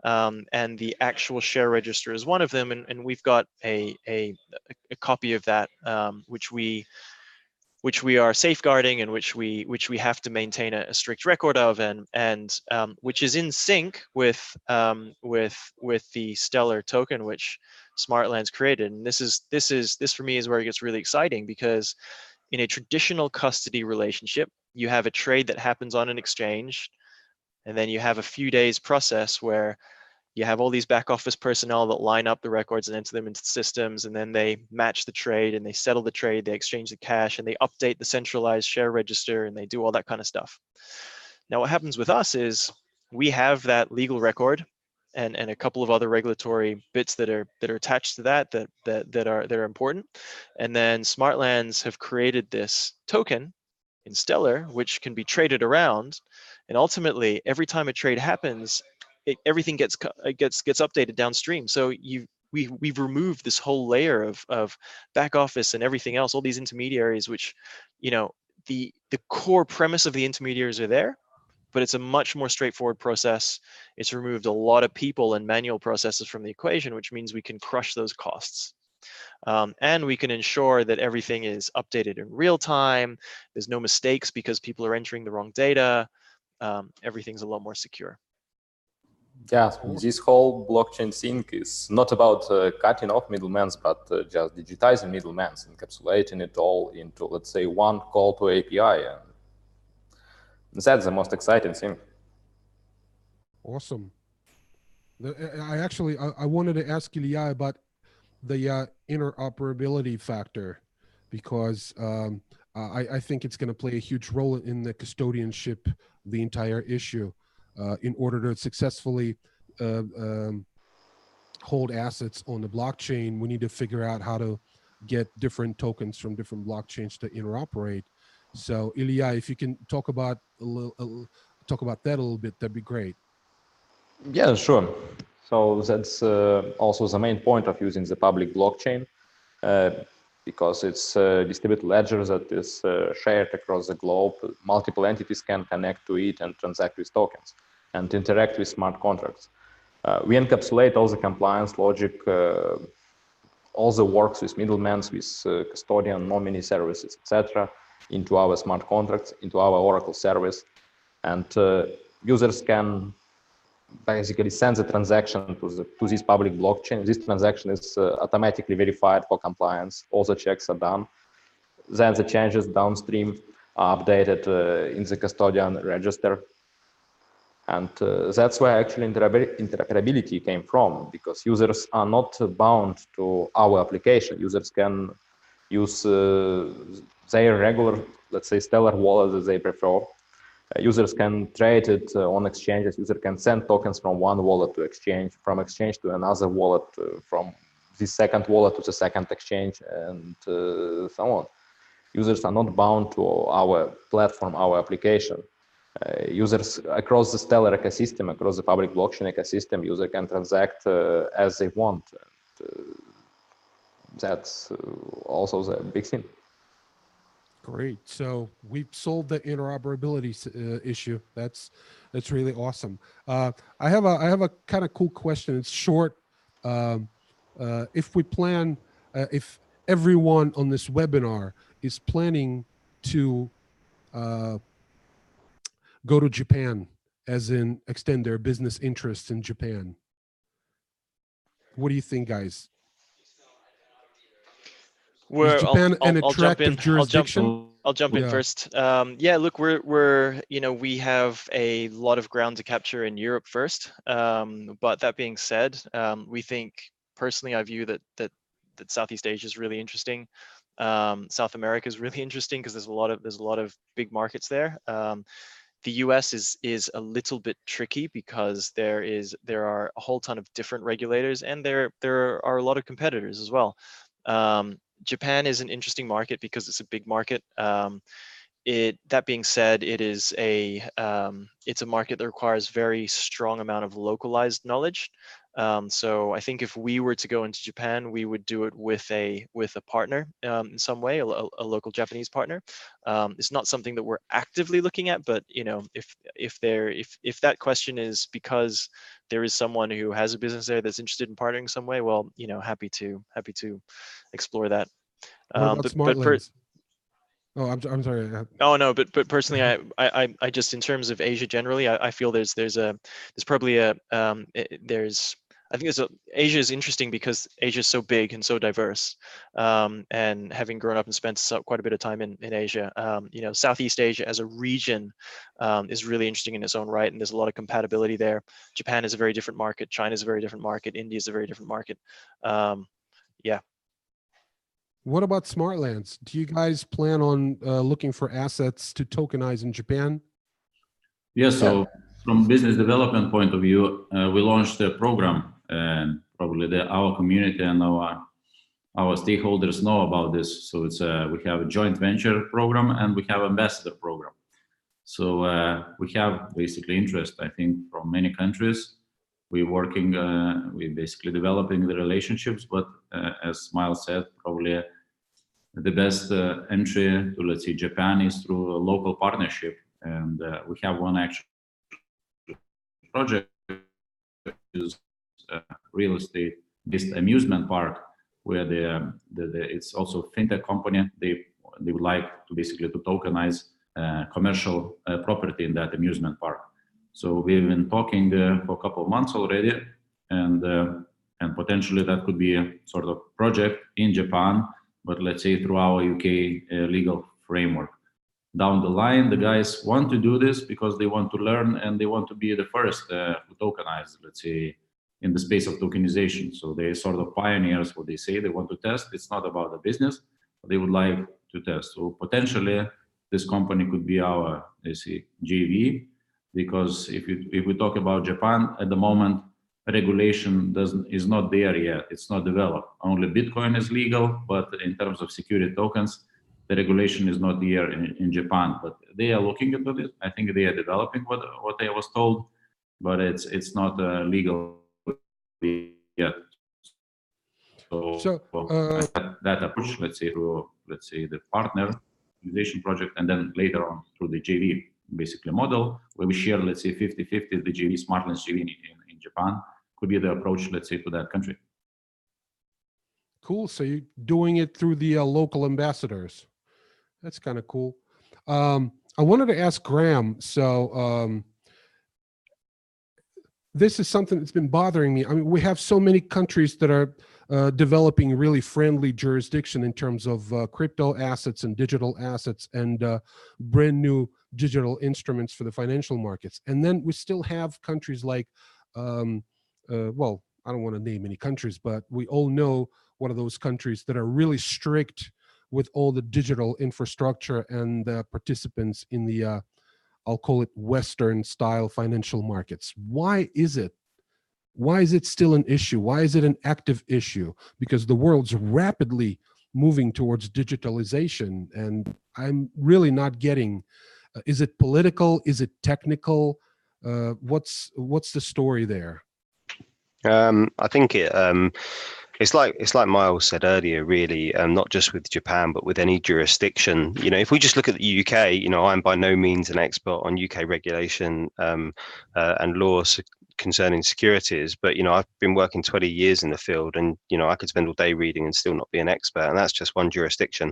And the actual share register is one of them, and we've got a copy of that, which we are safeguarding, and which we have to maintain a strict record of, and which is in sync with the Stellar token which Smartlands created. And this for me is where it gets really exciting, because in a traditional custody relationship, you have a trade that happens on an exchange, and then you have a few days process where you have all these back office personnel that line up the records and enter them into the systems, and then they match the trade and they settle the trade, they exchange the cash, and they update the centralized share register, and they do all that kind of stuff. Now, what happens with us is we have that legal record and a couple of other regulatory bits that are attached to that are important. And then Smartlands have created this token in Stellar, which can be traded around, and ultimately every time a trade happens, everything gets updated downstream. So we've removed this whole layer of back office and everything else, all these intermediaries, which the core premise of the intermediaries are there, but it's a much more straightforward process. It's removed a lot of people and manual processes from the equation, which means we can crush those costs. And we can ensure that everything is updated in real time. There's no mistakes because people are entering the wrong data. Everything's a lot more secure. Yeah, this whole blockchain thing is not about cutting off middlemen, but just digitizing middlemen, encapsulating it all into, let's say, one call to API. And that's the most exciting thing. Awesome. I wanted to ask Ilya about the interoperability factor, because I think it's going to play a huge role in the custodianship, the entire issue. In order to successfully hold assets on the blockchain, we need to figure out how to get different tokens from different blockchains to interoperate. So Ilya, if you can talk about that a little bit, that'd be great. Yeah, sure. So that's also the main point of using the public blockchain, because it's a distributed ledger that is shared across the globe. Multiple entities can connect to it and transact with tokens and interact with smart contracts. We encapsulate all the compliance logic, all the works with middlemen, with custodian, nominee services, etc., into our smart contracts, into our Oracle service. And users can basically send the transaction to this public blockchain. This transaction is automatically verified for compliance. All the checks are done. Then the changes downstream are updated in the custodian register. And that's where actually interoperability came from, because users are not bound to our application. Users can use their regular, let's say, Stellar wallet that they prefer. Users can trade it on exchanges. User can send tokens from one wallet to exchange, from exchange to another wallet, from the second wallet to the second exchange, and so on. Users are not bound to our platform, our application. Users across the Stellar ecosystem, across the public blockchain ecosystem, user can transact as they want. And, that's also the big thing. Great. So we've solved the interoperability issue. That's really awesome. I have a kind of cool question. It's short. If we plan, if everyone on this webinar is planning to go to Japan, as in extend their business interests in Japan, what do you think, guys? Is Japan an attractive jurisdiction? I'll jump in first. Yeah, look, we're we have a lot of ground to capture in Europe first. But that being said, we think personally, I view that Southeast Asia is really interesting. South America is really interesting because there's a lot of big markets there. The US is a little bit tricky because there are a whole ton of different regulators, and there are a lot of competitors as well. Japan is an interesting market because it's a big market. That being said, it's a market that requires very strong amount of localized knowledge. So I think if we were to go into Japan, we would do it with a partner in some way, a local Japanese partner. It's not something that we're actively looking at, but if that question is because there is someone who has a business there that's interested in partnering some way, well, happy to explore that. What about Smartlands? Oh, I'm sorry. Oh no, but personally, I just, in terms of Asia generally, I feel Asia is interesting because Asia is so big and so diverse. And having grown up and spent quite a bit of time in Asia, Southeast Asia as a region is really interesting in its own right, and there's a lot of compatibility there. Japan is a very different market. China is a very different market. India is a very different market. Yeah. What about Smartlands? Do you guys plan on looking for assets to tokenize in Japan? Yes. So from business development point of view, we launched a program, and probably our community and our stakeholders know about this. So it's we have a joint venture program and we have ambassador program. So we have basically interest, I think, from many countries. We're working, we're basically developing the relationships, but as Miles said, probably the best entry to, let's say, Japan is through a local partnership. And we have one actual project, which is a real estate-based amusement park, where it's also a fintech company. They would like to basically to tokenize commercial property in that amusement park. So we've been talking for a couple of months already, and potentially that could be a sort of project in Japan, but let's say through our UK legal framework. Down the line, the guys want to do this because they want to learn and they want to be the first to tokenize, let's say, in the space of tokenization. So they're sort of pioneers, what they say they want to test. It's not about the business, but they would like to test. So potentially this company could be our, let's say, JV, because if we talk about Japan at the moment, regulation is not there yet. It's not developed. Only Bitcoin is legal, but in terms of security tokens, the regulation is not there in Japan. But they are looking into this. I think they are developing what I was told, but it's not legal yet. So that approach, let's say, through the partner organization project, and then later on through the JV basically model, where we share, let's say, 50-50, the JV, Smartlands JV in Japan, could be the approach, let's say, to that country. Cool. So you're doing it through the local ambassadors. That's kind of cool. I wanted to ask Graham. So this is something that's been bothering me. I mean, we have so many countries that are developing really friendly jurisdiction in terms of crypto assets and digital assets and brand new digital instruments for the financial markets. And then we still have countries like, well, I don't want to name any countries, but we all know one of those countries that are really strict with all the digital infrastructure and participants in the, I'll call it Western style financial markets. Why is it? Why is it still an issue? Why is it an active issue? Because the world's rapidly moving towards digitalization, and I'm really not getting, is it political? Is it technical? What's the story there? I think It's like Miles said earlier, really, not just with Japan, but with any jurisdiction. You know, if we just look at the UK, you know, I'm by no means an expert on UK regulation and laws concerning securities, but you know, I've been working 20 years in the field, and you know, I could spend all day reading and still not be an expert, and that's just one jurisdiction.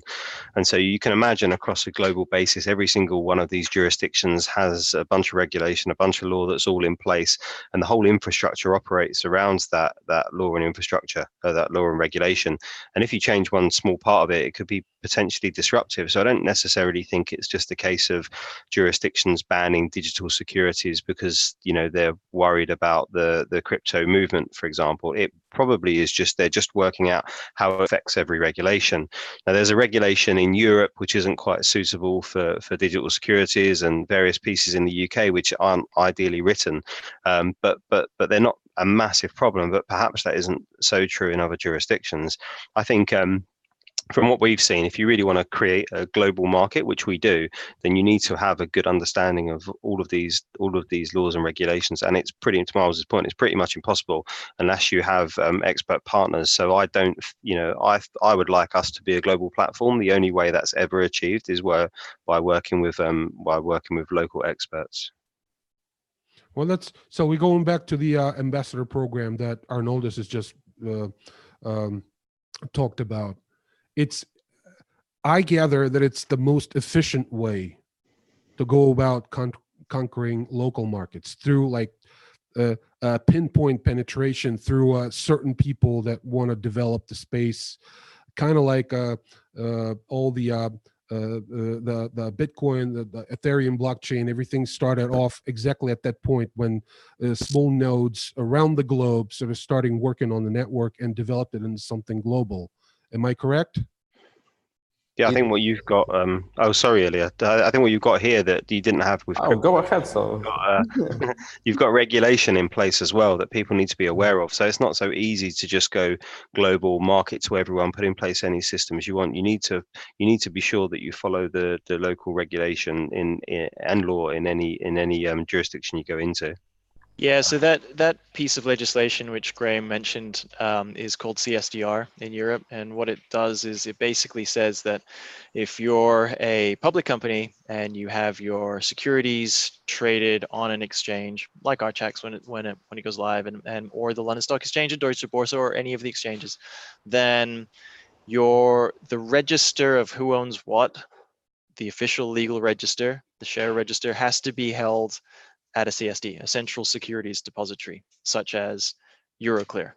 And so you can imagine across a global basis, every single one of these jurisdictions has a bunch of regulation, a bunch of law that's all in place, and the whole infrastructure operates around that law and infrastructure, that law and regulation. And if you change one small part of it, it could be potentially disruptive. So I don't necessarily think it's just a case of jurisdictions banning digital securities because, you know, they're worried about the crypto movement, for example. It probably is just they're just working out how it affects every regulation. Now, there's a regulation in Europe which isn't quite suitable for digital securities, and various pieces in the UK which aren't ideally written, but they're not a massive problem. But perhaps that isn't so true in other jurisdictions. I think from what we've seen, if you really want to create a global market, which we do, then you need to have a good understanding of all of these laws and regulations. And it's pretty, to Miles's point, it's pretty much impossible unless you have expert partners. So I don't, you know, I would like us to be a global platform. The only way that's ever achieved is by working with local experts. Well, so we're going back to the ambassador program that Arnoldus has just talked about. I gather that it's the most efficient way to go about conquering local markets through like pinpoint penetration through certain people that want to develop the space, kind of like all the Bitcoin, the Ethereum blockchain. Everything started off exactly at that point when small nodes around the globe sort of starting working on the network and developed it into something global. Am I correct? Yeah, I think what you've got. Oh, sorry, Ilya. I think what you've got here that you didn't have with. Oh, go ahead. So You've got regulation in place as well that people need to be aware of. So it's not so easy to just go global, market to everyone, put in place any systems you want. You need to be sure that you follow the local regulation and law in any jurisdiction you go into. Yeah, so that piece of legislation which Graham mentioned is called CSDR in Europe, and what it does is it basically says that if you're a public company and you have your securities traded on an exchange like Archax when it goes live, and or the London Stock Exchange or Deutsche Börse or any of the exchanges, then the register of who owns what, the official legal register, the share register, has to be held at a CSD, a central securities depository, such as Euroclear.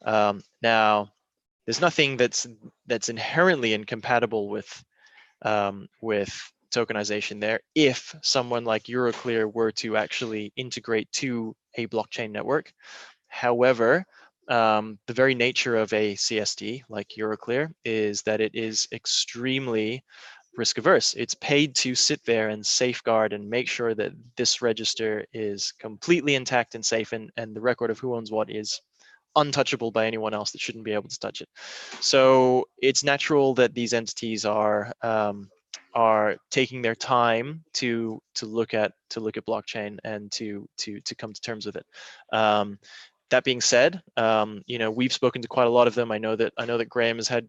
Now, there's nothing that's inherently incompatible with tokenization there if someone like Euroclear were to actually integrate to a blockchain network. However, the very nature of a CSD like Euroclear is that it is extremely risk averse. It's paid to sit there and safeguard and make sure that this register is completely intact and safe, and the record of who owns what is untouchable by anyone else that shouldn't be able to touch it. So it's natural that these entities are taking their time to look at blockchain and to come to terms with it. That being said, you know, we've spoken to quite a lot of them. I know that Graham has had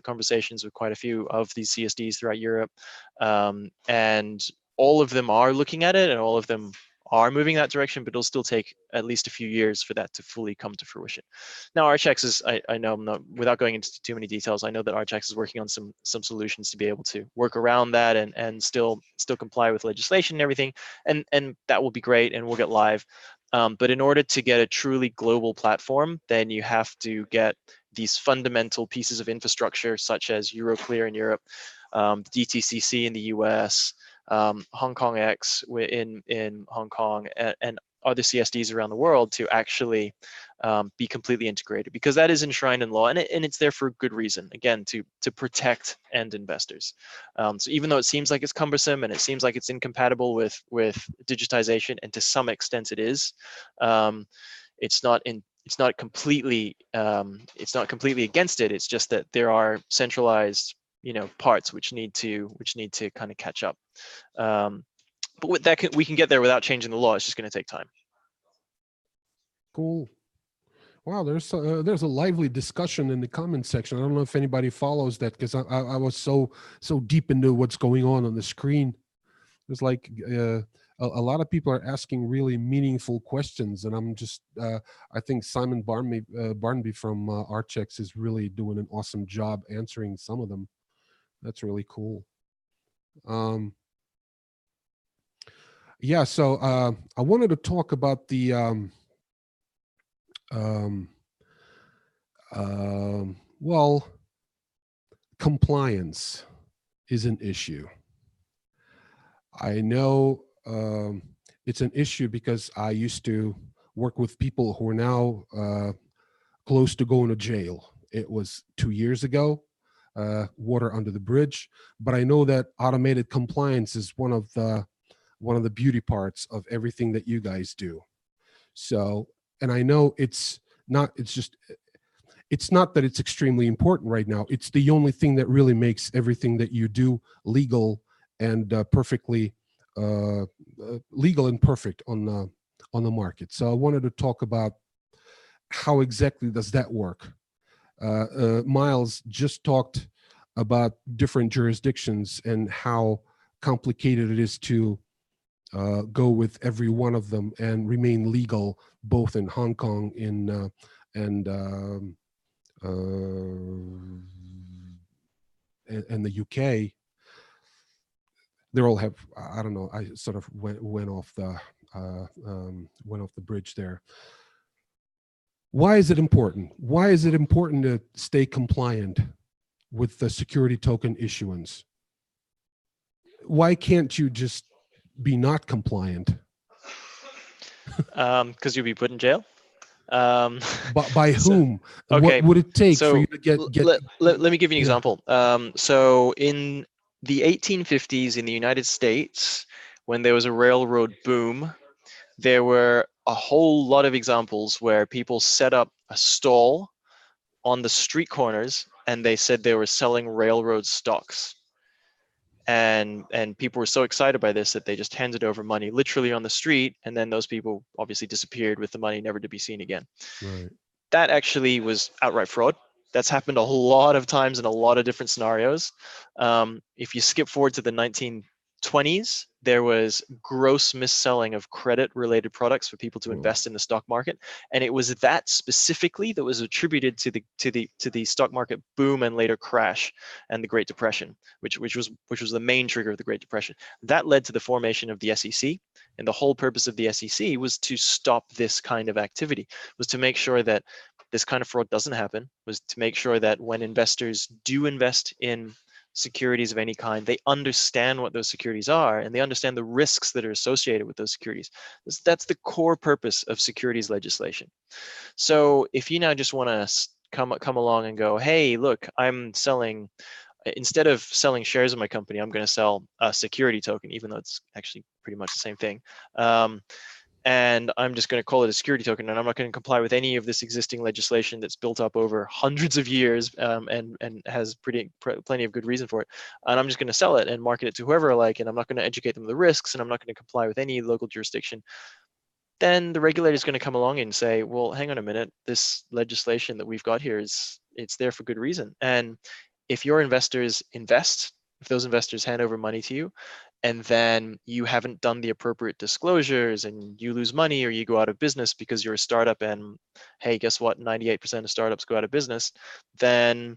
conversations with quite a few of these CSDs throughout Europe, and all of them are looking at it, and all of them are moving that direction. But it'll still take at least a few years for that to fully come to fruition. Now, Archax is, I know, without going into too many details, I know that Archax is working on some solutions to be able to work around that and still comply with legislation and everything, and that will be great, and we'll get live. But in order to get a truly global platform, then you have to get these fundamental pieces of infrastructure, such as Euroclear in Europe, DTCC in the US, Hong Kong X in Hong Kong, and other CSDs around the world to actually be completely integrated, because that is enshrined in law, and it's there for good reason. Again, to protect end investors. So even though it seems like it's cumbersome and it seems like it's incompatible with digitization, and to some extent it is, it's not completely against it. It's just that there are centralized, you know, parts which need to kind of catch up. But with that, we can get there without changing the law. It's just going to take time. Cool. Wow, there's a lively discussion in the comment section. I don't know if anybody follows that, because I was so deep into what's going on the screen. There's like a lot of people are asking really meaningful questions, and I'm just I think Simon Barnaby from Archex is really doing an awesome job answering some of them. That's really cool. Yeah, so I wanted to talk about the well, compliance is an issue. I know it's an issue because I used to work with people who are now close to going to jail. It was 2 years ago, water under the bridge. But I know that automated compliance is one of the beauty parts of everything that you guys do. So, and I know it's not that it's extremely important right now. It's the only thing that really makes everything that you do legal and perfectly legal and perfect on the market. So I wanted to talk about how exactly does that work. Miles just talked about different jurisdictions and how complicated it is to go with every one of them and remain legal, both in Hong Kong and the UK. They all have, I don't know, I sort of went off the bridge there. Why is it important? Why is it important to stay compliant with the security token issuance? Why can't you just be not compliant? Because you'll be put in jail. But by so- whom? okay, What would it take so for you to get? let me give you an Yeah. example. So in the 1850s in the United States, when there was a railroad boom, there were a whole lot of examples where people set up a stall on the street corners and they said they were selling railroad stocks. And people were so excited by this that they just handed over money literally on the street, and then those people obviously disappeared with the money never to be seen again. Right. That actually was outright fraud. That's happened a lot of times in a lot of different scenarios. If you skip forward to the 1920s, there was gross mis-selling of credit-related products for people to invest in the stock market, and it was that specifically that was attributed to the stock market boom and later crash and the Great Depression, which was the main trigger of the Great Depression. That led to the formation of the SEC, and the whole purpose of the SEC was to stop this kind of activity, was to make sure that this kind of fraud doesn't happen, was to make sure that when investors do invest in securities of any kind, they understand what those securities are and they understand the risks that are associated with those securities. That's the core purpose of securities legislation. So if you now just want to come along and go, hey, look, I'm selling, instead of selling shares of my company, I'm going to sell a security token, even though it's actually pretty much the same thing. And I'm just going to call it a security token, and I'm not going to comply with any of this existing legislation that's built up over hundreds of years and has plenty of good reason for it. And I'm just going to sell it and market it to whoever I like, and I'm not going to educate them on the risks, and I'm not going to comply with any local jurisdiction. Then the regulator is going to come along and say, well, hang on a minute, this legislation that we've got here it's there for good reason. And if your investors invest, if those investors hand over money to you, and then you haven't done the appropriate disclosures and you lose money or you go out of business because you're a startup and hey, guess what, 98% of startups go out of business, then,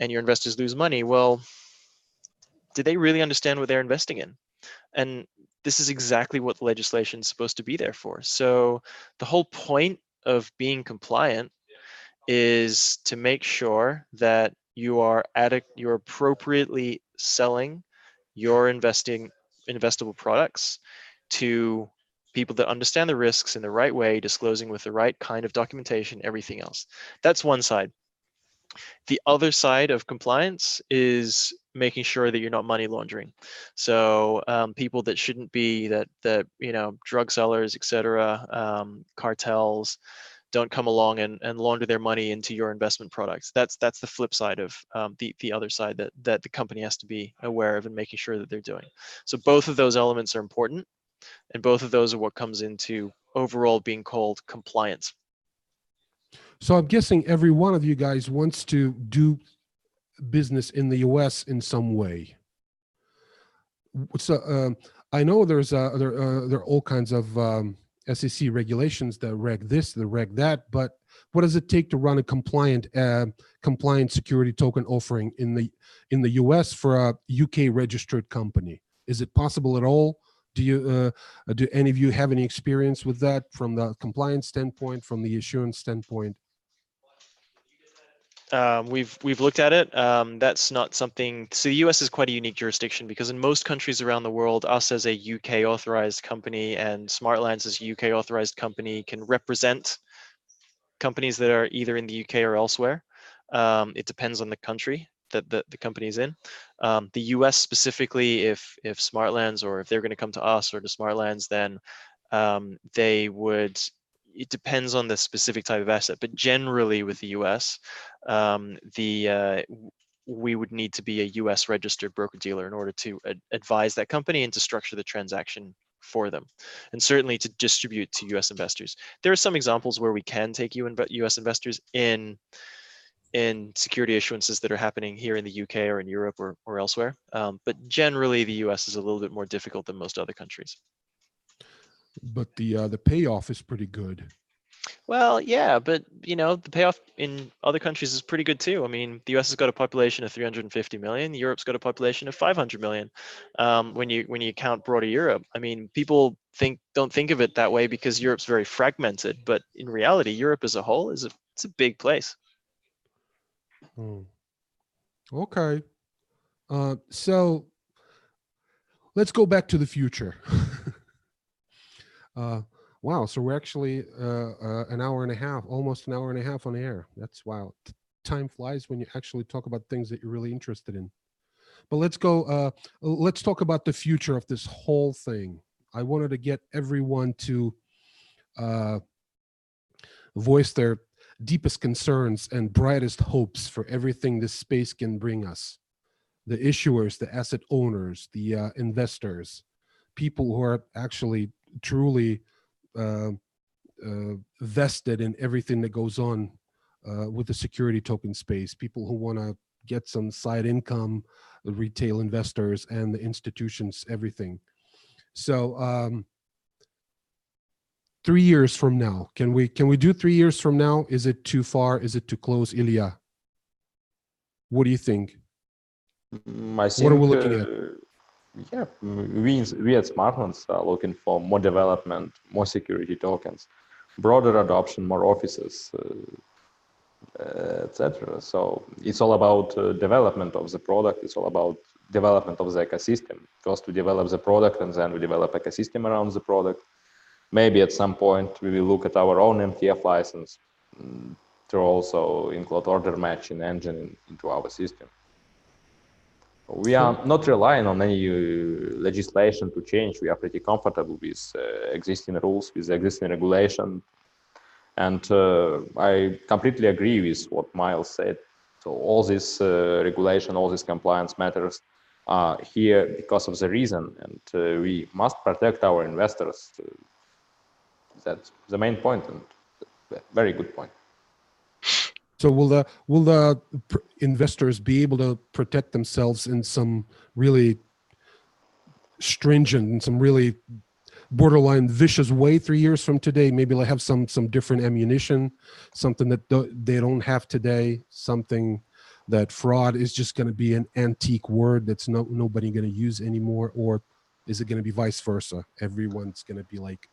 and your investors lose money, well, do they really understand what they're investing in? And this is exactly what the legislation is supposed to be there for. So the whole point of being compliant is to make sure that you're appropriately selling your investable products to people that understand the risks in the right way, disclosing with the right kind of documentation, everything else. That's one side. The other side of compliance is making sure that you're not money laundering. So people that shouldn't be, that drug sellers, etc., cartels, don't come along and launder their money into your investment products. That's the flip side of the other side that the company has to be aware of and making sure that they're doing. So both of those elements are important, and both of those are what comes into overall being called compliance. So I'm guessing every one of you guys wants to do business in the US in some way. So I know there are all kinds of SEC regulations that reg this, that reg that, but what does it take to run a compliant security token offering in the US for a UK registered company? Is it possible at all? Do any of you have any experience with that from the compliance standpoint, from the issuance standpoint? We've looked at it. That's not something. So the US is quite a unique jurisdiction because in most countries around the world, us as a UK authorized company and Smartlands as a UK authorized company can represent companies that are either in the UK or elsewhere. It depends on the country that the company is in. The US specifically, if Smartlands or if they're going to come to us or to Smartlands, then they would. It depends on the specific type of asset, but generally with the US, we would need to be a US registered broker dealer in order to advise that company and to structure the transaction for them, and certainly to distribute to US investors. There are some examples where we can take US investors in security issuances that are happening here in the UK or in Europe or elsewhere, but generally the US is a little bit more difficult than most other countries. But the payoff is pretty good. Well, yeah, but the payoff in other countries is pretty good too. I mean, the US has got a population of 350 million. Europe's got a population of 500 million. When you count broader Europe, I mean, people don't think of it that way because Europe's very fragmented. But in reality, Europe as a whole it's a big place. Okay, so let's go back to the future. Wow, so we're actually an hour and a half, almost an hour and a half on the air. That's wild. Time flies when you actually talk about things that you're really interested in. But let's go, let's talk about the future of this whole thing. I wanted to get everyone to voice their deepest concerns and brightest hopes for everything this space can bring us. The issuers, the asset owners, the investors, people who are actually truly vested in everything that goes on with the security token space, people who want to get some side income, the retail investors and the institutions, everything. So 3 years from now, can we do 3 years from now? Is it too far? Is it too close, Ilya? What do you think? I think what are we looking at? Yeah, we at Smartlands are looking for more development, more security tokens, broader adoption, more offices, etc. So it's all about development of the product. It's all about development of the ecosystem. First we develop the product and then we develop ecosystem around the product. Maybe at some point we will look at our own MTF license to also include order matching engine into our system. We are not relying on any legislation to change. We are pretty comfortable with existing rules, with existing regulation. And I completely agree with what Miles said. So all this regulation, all this compliance matters are here because of the reason. And we must protect our investors. That's the main point, and very good point. So will the investors be able to protect themselves in some really stringent and some really borderline vicious way 3 years from today? Maybe they'll have some different ammunition, something that they don't have today, something that fraud is just going to be an antique word that's nobody going to use anymore, or is it going to be vice versa? Everyone's going to be like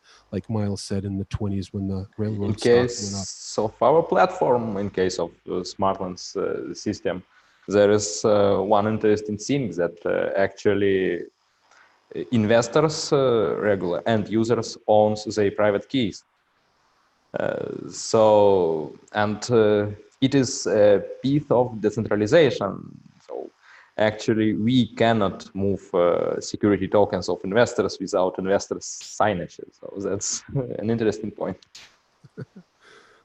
Miles said in the 20s when the railroad stocks went up. So for our platform, in case of Smartlands system, there is one interesting thing that actually investors, regular end users, owns their private keys. It is a piece of decentralization. So actually, we cannot move security tokens of investors without investors' signage. So that's an interesting point.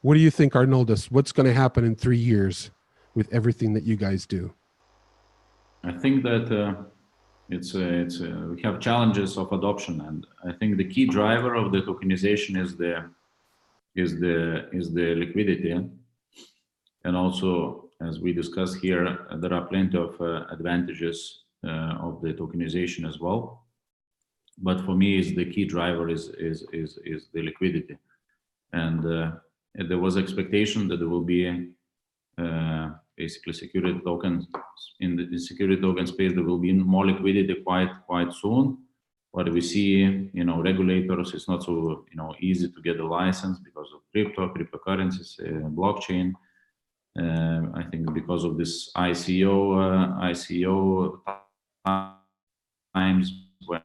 What do you think, Arnoldus? What's going to happen in 3 years with everything that you guys do? I think that we have challenges of adoption, and I think the key driver of the tokenization is the liquidity. And also, as we discussed here, there are plenty of advantages of the tokenization as well. But for me, is the key driver is the liquidity. And there was expectation that there will be basically security tokens in the security token space. There will be more liquidity quite soon. But we see, regulators, it's not so easy to get a license because of cryptocurrencies, blockchain. I think because of this ICO times when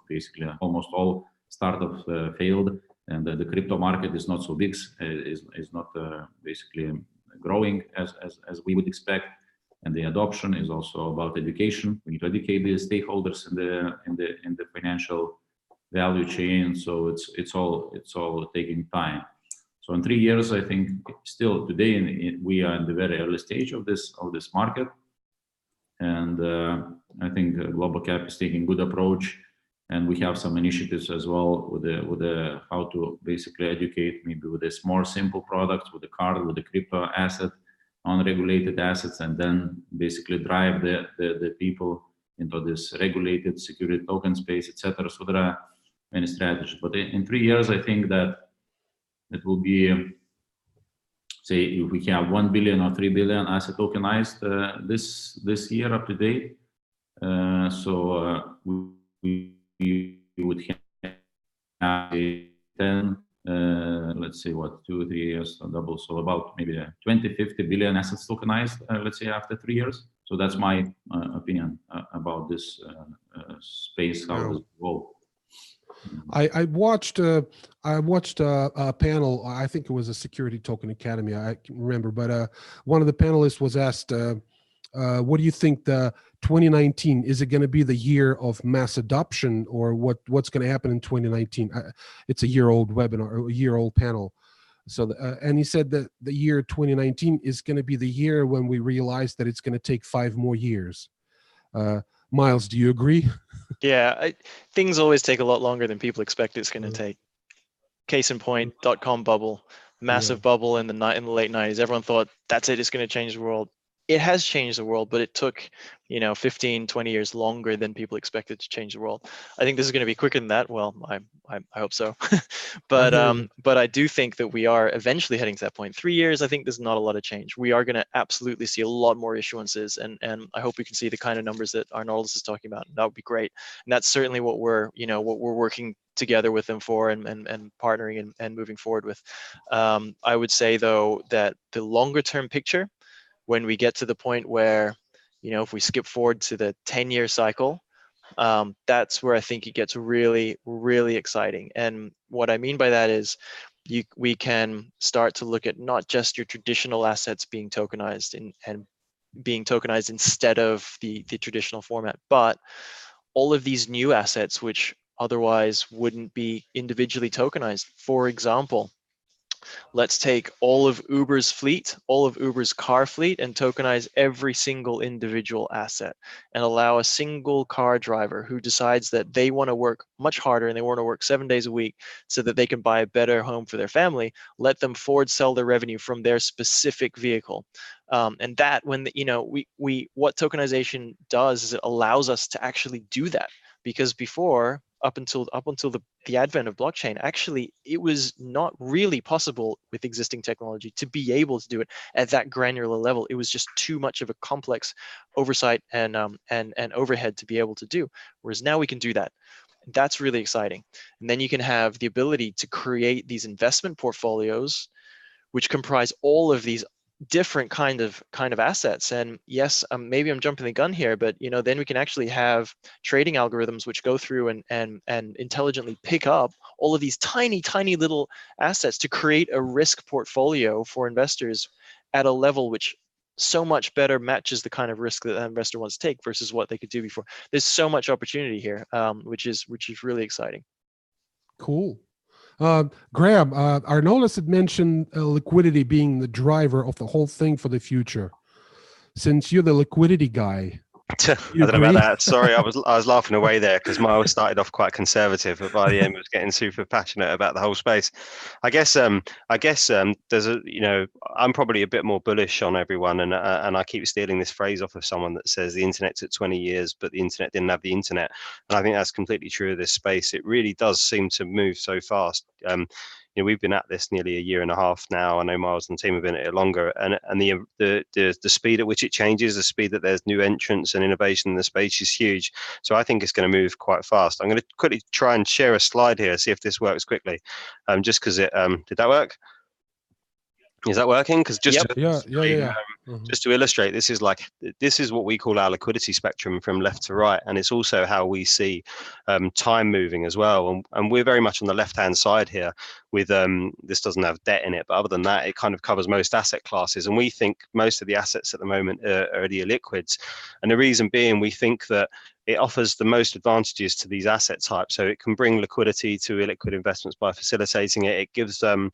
basically almost all startups failed, and the crypto market is not so big, is not basically growing as we would expect. And the adoption is also about education. We need to educate the stakeholders in the financial value chain. So it's all taking time. So in 3 years, I think still today we are in the very early stage of this market, and I think GlobalCap is taking good approach, and we have some initiatives as well with the how to basically educate, maybe with a more simple products, with the card, with the crypto asset, unregulated assets, and then basically drive the people into this regulated security token space, etc. So there are many strategies, but in 3 years, I think that it will be, say, if we have 1 billion or 3 billion asset tokenized this year up to date, so we would have 10, let's say what, 2 or 3 years double, so about maybe 20-50 billion assets tokenized, let's say after 3 years. So that's my opinion about this space, how this evolve. I watched a panel. I think it was a Security Token Academy. I can't remember, but one of the panelists was asked, "What do you think the 2019 is? It going to be the year of mass adoption, or what's going to happen in 2019?" It's a year-old webinar, a year-old panel. So, and he said that the year 2019 is going to be the year when we realize that it's going to take 5 more years. Miles, do you agree? Yeah, things always take a lot longer than people expect it's going to take. Case in point, .com bubble, massive bubble in the late 90s. Everyone thought that's it, it's going to change the world. It has changed the world, but it took 15, 20 years longer than people expected to change the world. I think this is going to be quicker than that. Well, I hope so. But I do think that we are eventually heading to that point. 3 years, I think there's not a lot of change. We are going to absolutely see a lot more issuances, and I hope we can see the kind of numbers that Arnoldus is talking about. That would be great. And that's certainly what we're working together with them for, and partnering and moving forward with. I would say though that the longer term picture, when we get to the point where, if we skip forward to the 10-year cycle, that's where I think it gets really, really exciting. And what I mean by that is we can start to look at not just your traditional assets being tokenized and being tokenized instead of the traditional format, but all of these new assets which otherwise wouldn't be individually tokenized. For example, let's take all of Uber's fleet, all of Uber's car fleet, and tokenize every single individual asset, and allow a single car driver who decides that they want to work much harder and they want to work 7 days a week so that they can buy a better home for their family, let them forward sell their revenue from their specific vehicle. And that, when what tokenization does is it allows us to actually do that, because before, up until the advent of blockchain, actually it was not really possible with existing technology to be able to do it at that granular level. It was just too much of a complex oversight and overhead to be able to do. Whereas now we can do that. That's really exciting. And then you can have the ability to create these investment portfolios which comprise all of these different kind of assets. And yes, maybe I'm jumping the gun here, but then we can actually have trading algorithms which go through and intelligently pick up all of these tiny little assets to create a risk portfolio for investors at a level which so much better matches the kind of risk that an investor wants to take versus what they could do before. There's so much opportunity here, which is really exciting. Cool. Graham, Arnoldus had mentioned liquidity being the driver of the whole thing for the future. Since you're the liquidity guy, I don't know about that. Sorry, I was laughing away there because Miles started off quite conservative, but by the end was getting super passionate about the whole space. I guess there's a I'm probably a bit more bullish on everyone, and I keep stealing this phrase off of someone that says the internet took 20 years, but the internet didn't have the internet, and I think that's completely true of this space. It really does seem to move so fast. We've been at this nearly a year and a half now. I know Miles and the team have been at it longer, and the speed at which it changes, the speed that there's new entrants and innovation in the space is huge. So I think it's going to move quite fast. I'm going to quickly try and share a slide here, see if this works quickly. Just because it did that work? Is that working? Because just just to illustrate, this is what we call our liquidity spectrum from left to right, and it's also how we see time moving as well. And we're very much on the left-hand side here. With this doesn't have debt in it, but other than that, it kind of covers most asset classes. And we think most of the assets at the moment are the illiquids. And the reason being, we think that it offers the most advantages to these asset types. So it can bring liquidity to illiquid investments by facilitating it. It gives the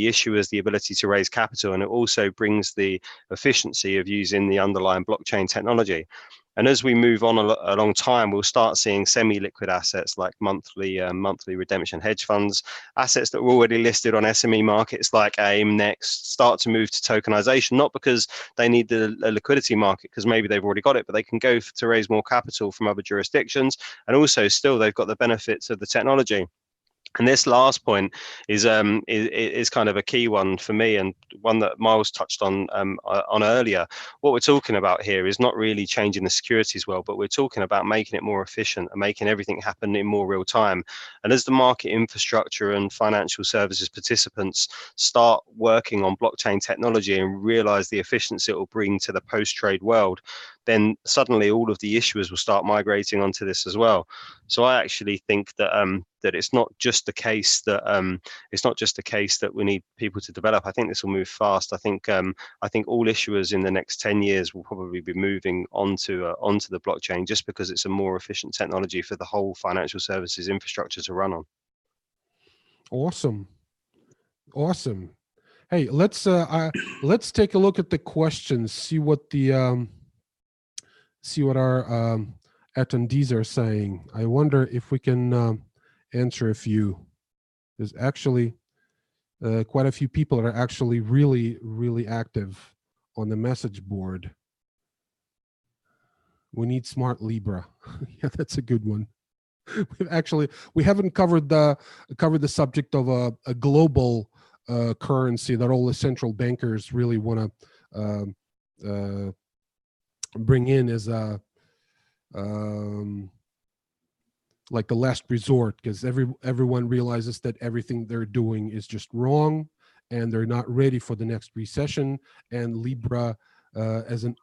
issuers the ability to raise capital, and it also brings the efficiency of using the underlying blockchain technology. And as we move on along time, we'll start seeing semi-liquid assets like monthly redemption hedge funds, assets that were already listed on SME markets like AIM, Next, start to move to tokenization, not because they need a liquidity market, because maybe they've already got it, but they can go to raise more capital from other jurisdictions. And also still they've got the benefits of the technology. And this last point is kind of a key one for me, and one that Miles touched on earlier. What we're talking about here is not really changing the securities world, but we're talking about making it more efficient and making everything happen in more real time. And as the market infrastructure and financial services participants start working on blockchain technology and realize the efficiency it will bring to the post-trade world, then suddenly all of the issuers will start migrating onto this as well. So I actually think that that it's not just the case that we need people to develop. I think this will move fast. I think all issuers in the next 10 years will probably be moving onto the blockchain, just because it's a more efficient technology for the whole financial services infrastructure to run on. Awesome. Hey, let's take a look at the questions. See what our attendees are saying. I wonder if we can answer a few. There's actually quite a few people that are actually really active on the message board. We need smart Libra. Yeah, that's a good one. We haven't covered the subject of a global currency that all the central bankers really want to bring in as a like the last resort, because everyone realizes that everything they're doing is just wrong, and they're not ready for the next recession. And Libra as an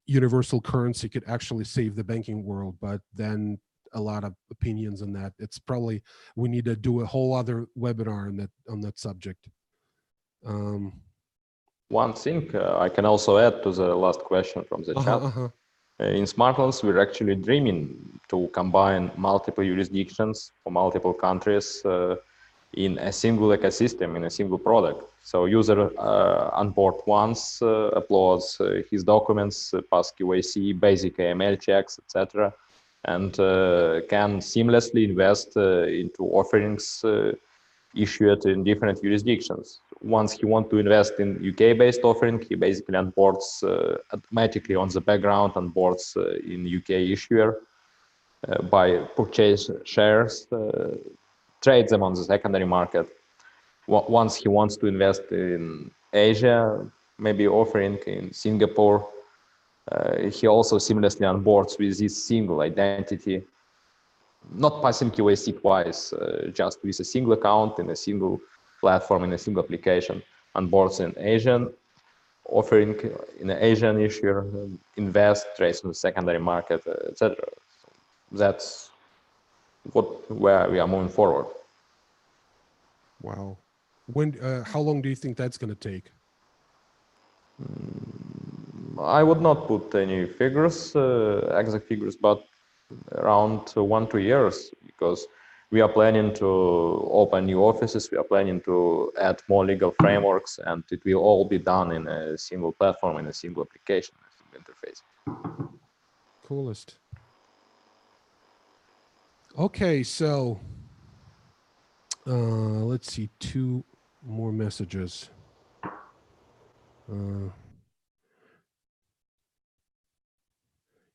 universal currency could actually save the banking world, but then a lot of opinions on that. It's probably, we need to do a whole other webinar on that subject. One thing I can also add to the last question from the chat. In Smartlands, we're actually dreaming to combine multiple jurisdictions for multiple countries in a single ecosystem, in a single product. So user on board once, uploads his documents, pass KYC, basic AML checks, etc., and can seamlessly invest into offerings issued in different jurisdictions. Once he wants to invest in UK-based offering, he basically onboards automatically on the background, onboards in UK issuer by purchase shares, trade them on the secondary market. Once he wants to invest in Asia, maybe offering in Singapore, he also seamlessly onboards with this single identity, not passing KYC twice, just with a single account in a single platform, in a single application, onboards in Asian offering, in an Asian issuer, invest, trade in the secondary market, etc. That's where we are moving forward. Wow. How long do you think that's going to take? I would not put any figures, exact figures, but around 1-2 years, because we are planning to open new offices, we are planning to add more legal frameworks, and it will all be done in a single platform, in a single application. interface. Coolest. Okay, so let's see, 2 more messages.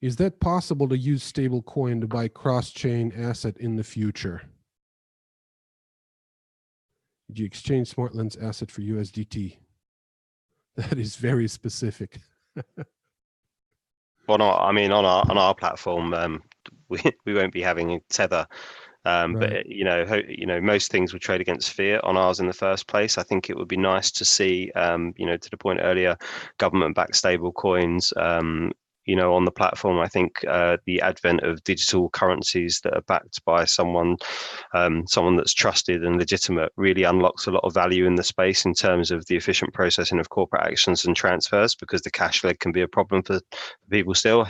Is that possible to use stablecoin to buy cross-chain asset in the future? Did you exchange Smartland's asset for USDT? That is very specific. Well, no, I mean, on our platform, we won't be having Tether. Right. But most things will trade against fiat on ours in the first place. I think it would be nice to see, to the point earlier, government-backed stable coins, on the platform. I think the advent of digital currencies that are backed by someone that's trusted and legitimate really unlocks a lot of value in the space in terms of the efficient processing of corporate actions and transfers, because the cash leg can be a problem for people still.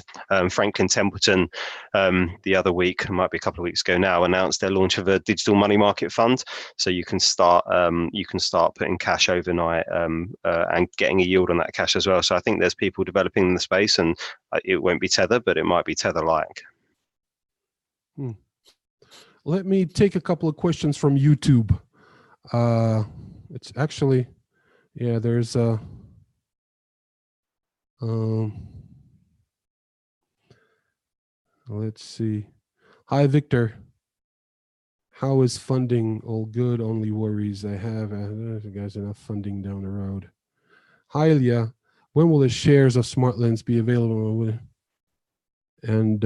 Franklin Templeton the other week, it might be a couple of weeks ago now, announced their launch of a digital money market fund, so you can start putting cash overnight and getting a yield on that cash as well. So I think there's people developing in the space, and it won't be Tether, but it might be Tether-like. Let me take a couple of questions from YouTube. It's actually, yeah, there's a let's see. Hi, Victor. How is funding? All good, only worries I have. You guys enough funding down the road. Hi, Ilya. When will the shares of Smartlands be available? And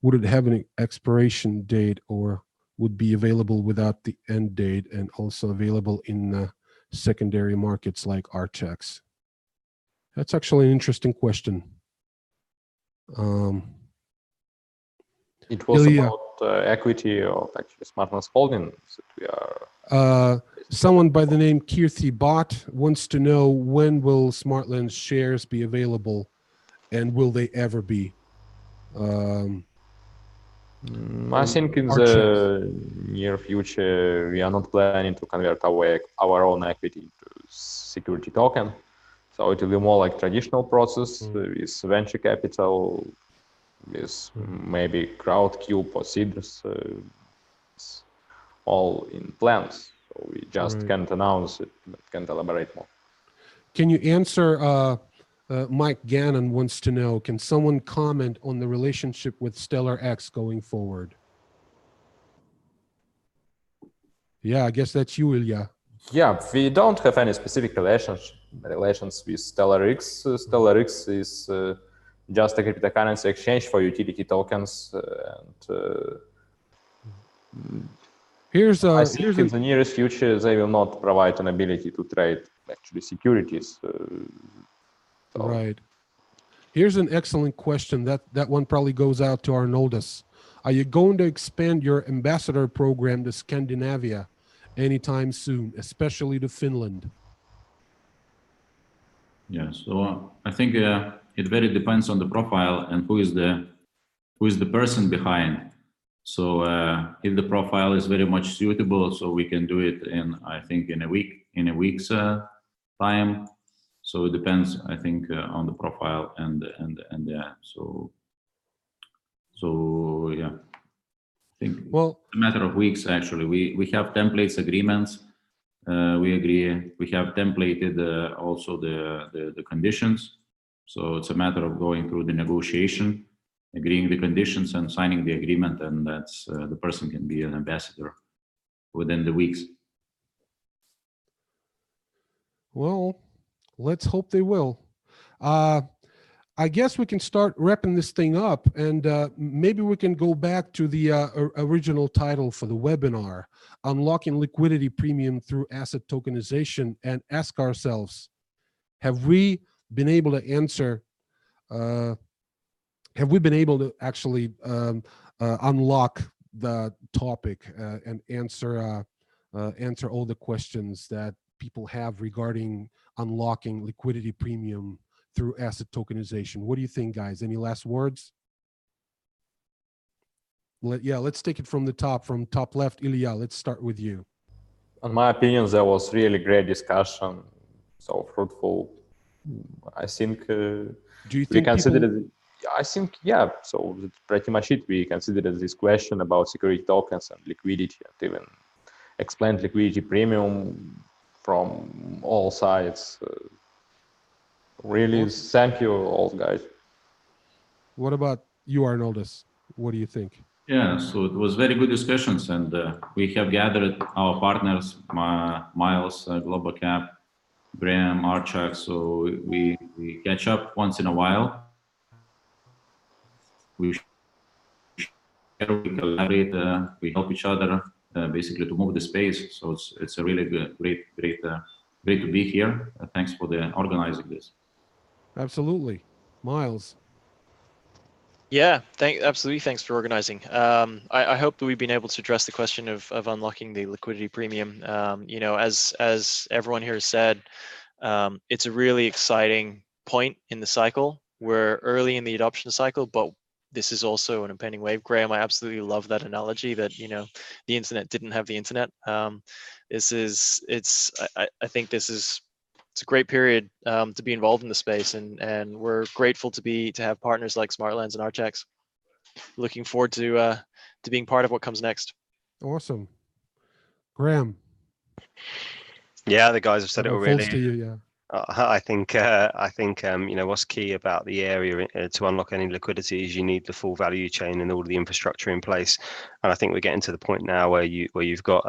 would it have an expiration date, or would be available without the end date, and also available in secondary markets like RChex? That's actually an interesting question. It was Ilya, about equity of actually Smartlands Holdings that we are. Someone by the name Kirthi Bot wants to know, when will Smartlands shares be available, and will they ever be? I think in the near future, we are not planning to convert our own equity into security token. So it will be more like traditional process with venture capital, with maybe CrowdCube or seeders, all in plans. So we just can't announce it, but can't elaborate more. Can you answer? Mike Gannon wants to know, can someone comment on the relationship with Stellar X going forward? Yeah, I guess that's you, Ilya. Yeah, we don't have any specific relations with Stellar X. Stellar X is just a cryptocurrency exchange for utility tokens. I think in the nearest future, they will not provide an ability to trade actually securities. Right. Here's an excellent question. That one probably goes out to Arnoldus. Are you going to expand your ambassador program to Scandinavia anytime soon, especially to Finland? Yeah, so I think it very depends on the profile and who is the person behind. So if the profile is very much suitable, so we can do it in a week's time. So it depends, I think, on the profile and so yeah. I think it's a matter of weeks. Actually, we have templates agreements. We agree. We have templated also the conditions. So it's a matter of going through the negotiation, agreeing the conditions, and signing the agreement, and that's the person can be an ambassador within the weeks. Well, let's hope they will. I guess we can start wrapping this thing up, and maybe we can go back to the original title for the webinar, Unlocking Liquidity Premium Through Asset Tokenization, and ask ourselves, have we been able to answer, have we been able to actually unlock the topic and answer all the questions that people have regarding unlocking liquidity premium through asset tokenization? What do you think, guys? Any last words? Let's take it from the top left. Ilya, let's start with you. In my opinion, there was really great discussion, so fruitful. I think Do you we think consider people... it, I think, yeah, so that's pretty much it. We considered this question about security tokens and liquidity, and even explained liquidity premium from all sides. Really, thank you all, guys. What about you, Arnoldus? What do you think? Yeah, so it was very good discussions, and we have gathered our partners, Miles, Global Cap, Graham, Archak. So we catch up once in a while. We share, we collaborate, we help each other, basically to move the space. So it's a really good, great to be here. Thanks for the organizing this. Absolutely, Miles. Yeah, absolutely. Thanks for organizing. I hope that we've been able to address the question of unlocking the liquidity premium. You know, as everyone here has said, it's a really exciting point in the cycle. We're early in the adoption cycle, but this is also an impending wave. Graham, I absolutely love that analogy that, you know, the internet didn't have the internet. I think it's a great period to be involved in the space, and we're grateful to have partners like Smartlands and Archax. Looking forward to being part of what comes next. Awesome, Graham. Yeah, the guys have said it already. To you, yeah. I think you know, what's key about the area to unlock any liquidity is you need the full value chain and all of the infrastructure in place. And I think we're getting to the point now where you've got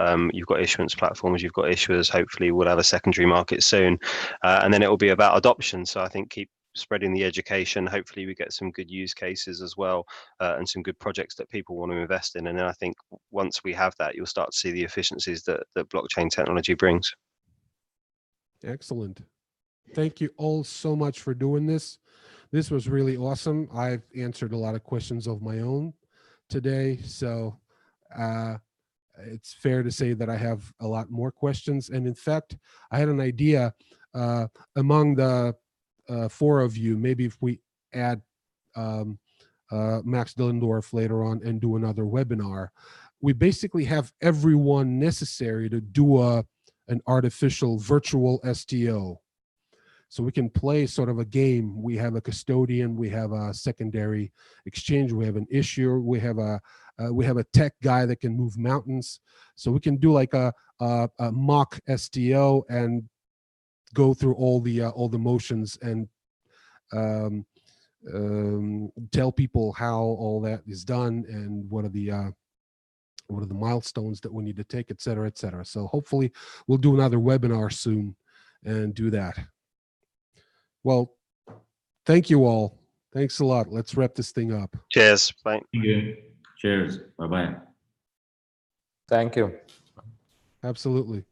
issuance platforms, you've got issuers. Hopefully, we'll have a secondary market soon, and then it will be about adoption. So I think keep spreading the education. Hopefully, we get some good use cases as well, and some good projects that people want to invest in. And then I think once we have that, you'll start to see the efficiencies that blockchain technology brings. Excellent. Thank you all so much for doing this. This was really awesome. I've answered a lot of questions of my own today, so it's fair to say that I have a lot more questions. And in fact, I had an idea among the four of you, maybe if we add Max Dillendorf later on and do another webinar, we basically have everyone necessary to do an artificial virtual STO. So we can play sort of a game. We have a custodian, we have a secondary exchange, we have an issuer, we have a tech guy that can move mountains. So we can do like a mock STO and go through all the motions and tell people how all that is done and what are the milestones that we need to take, et cetera, et cetera. So hopefully we'll do another webinar soon and do that. Well, thank you all. Thanks a lot. Let's wrap this thing up. Cheers. Bye. Thank you. Cheers. Bye-bye. Thank you. Absolutely.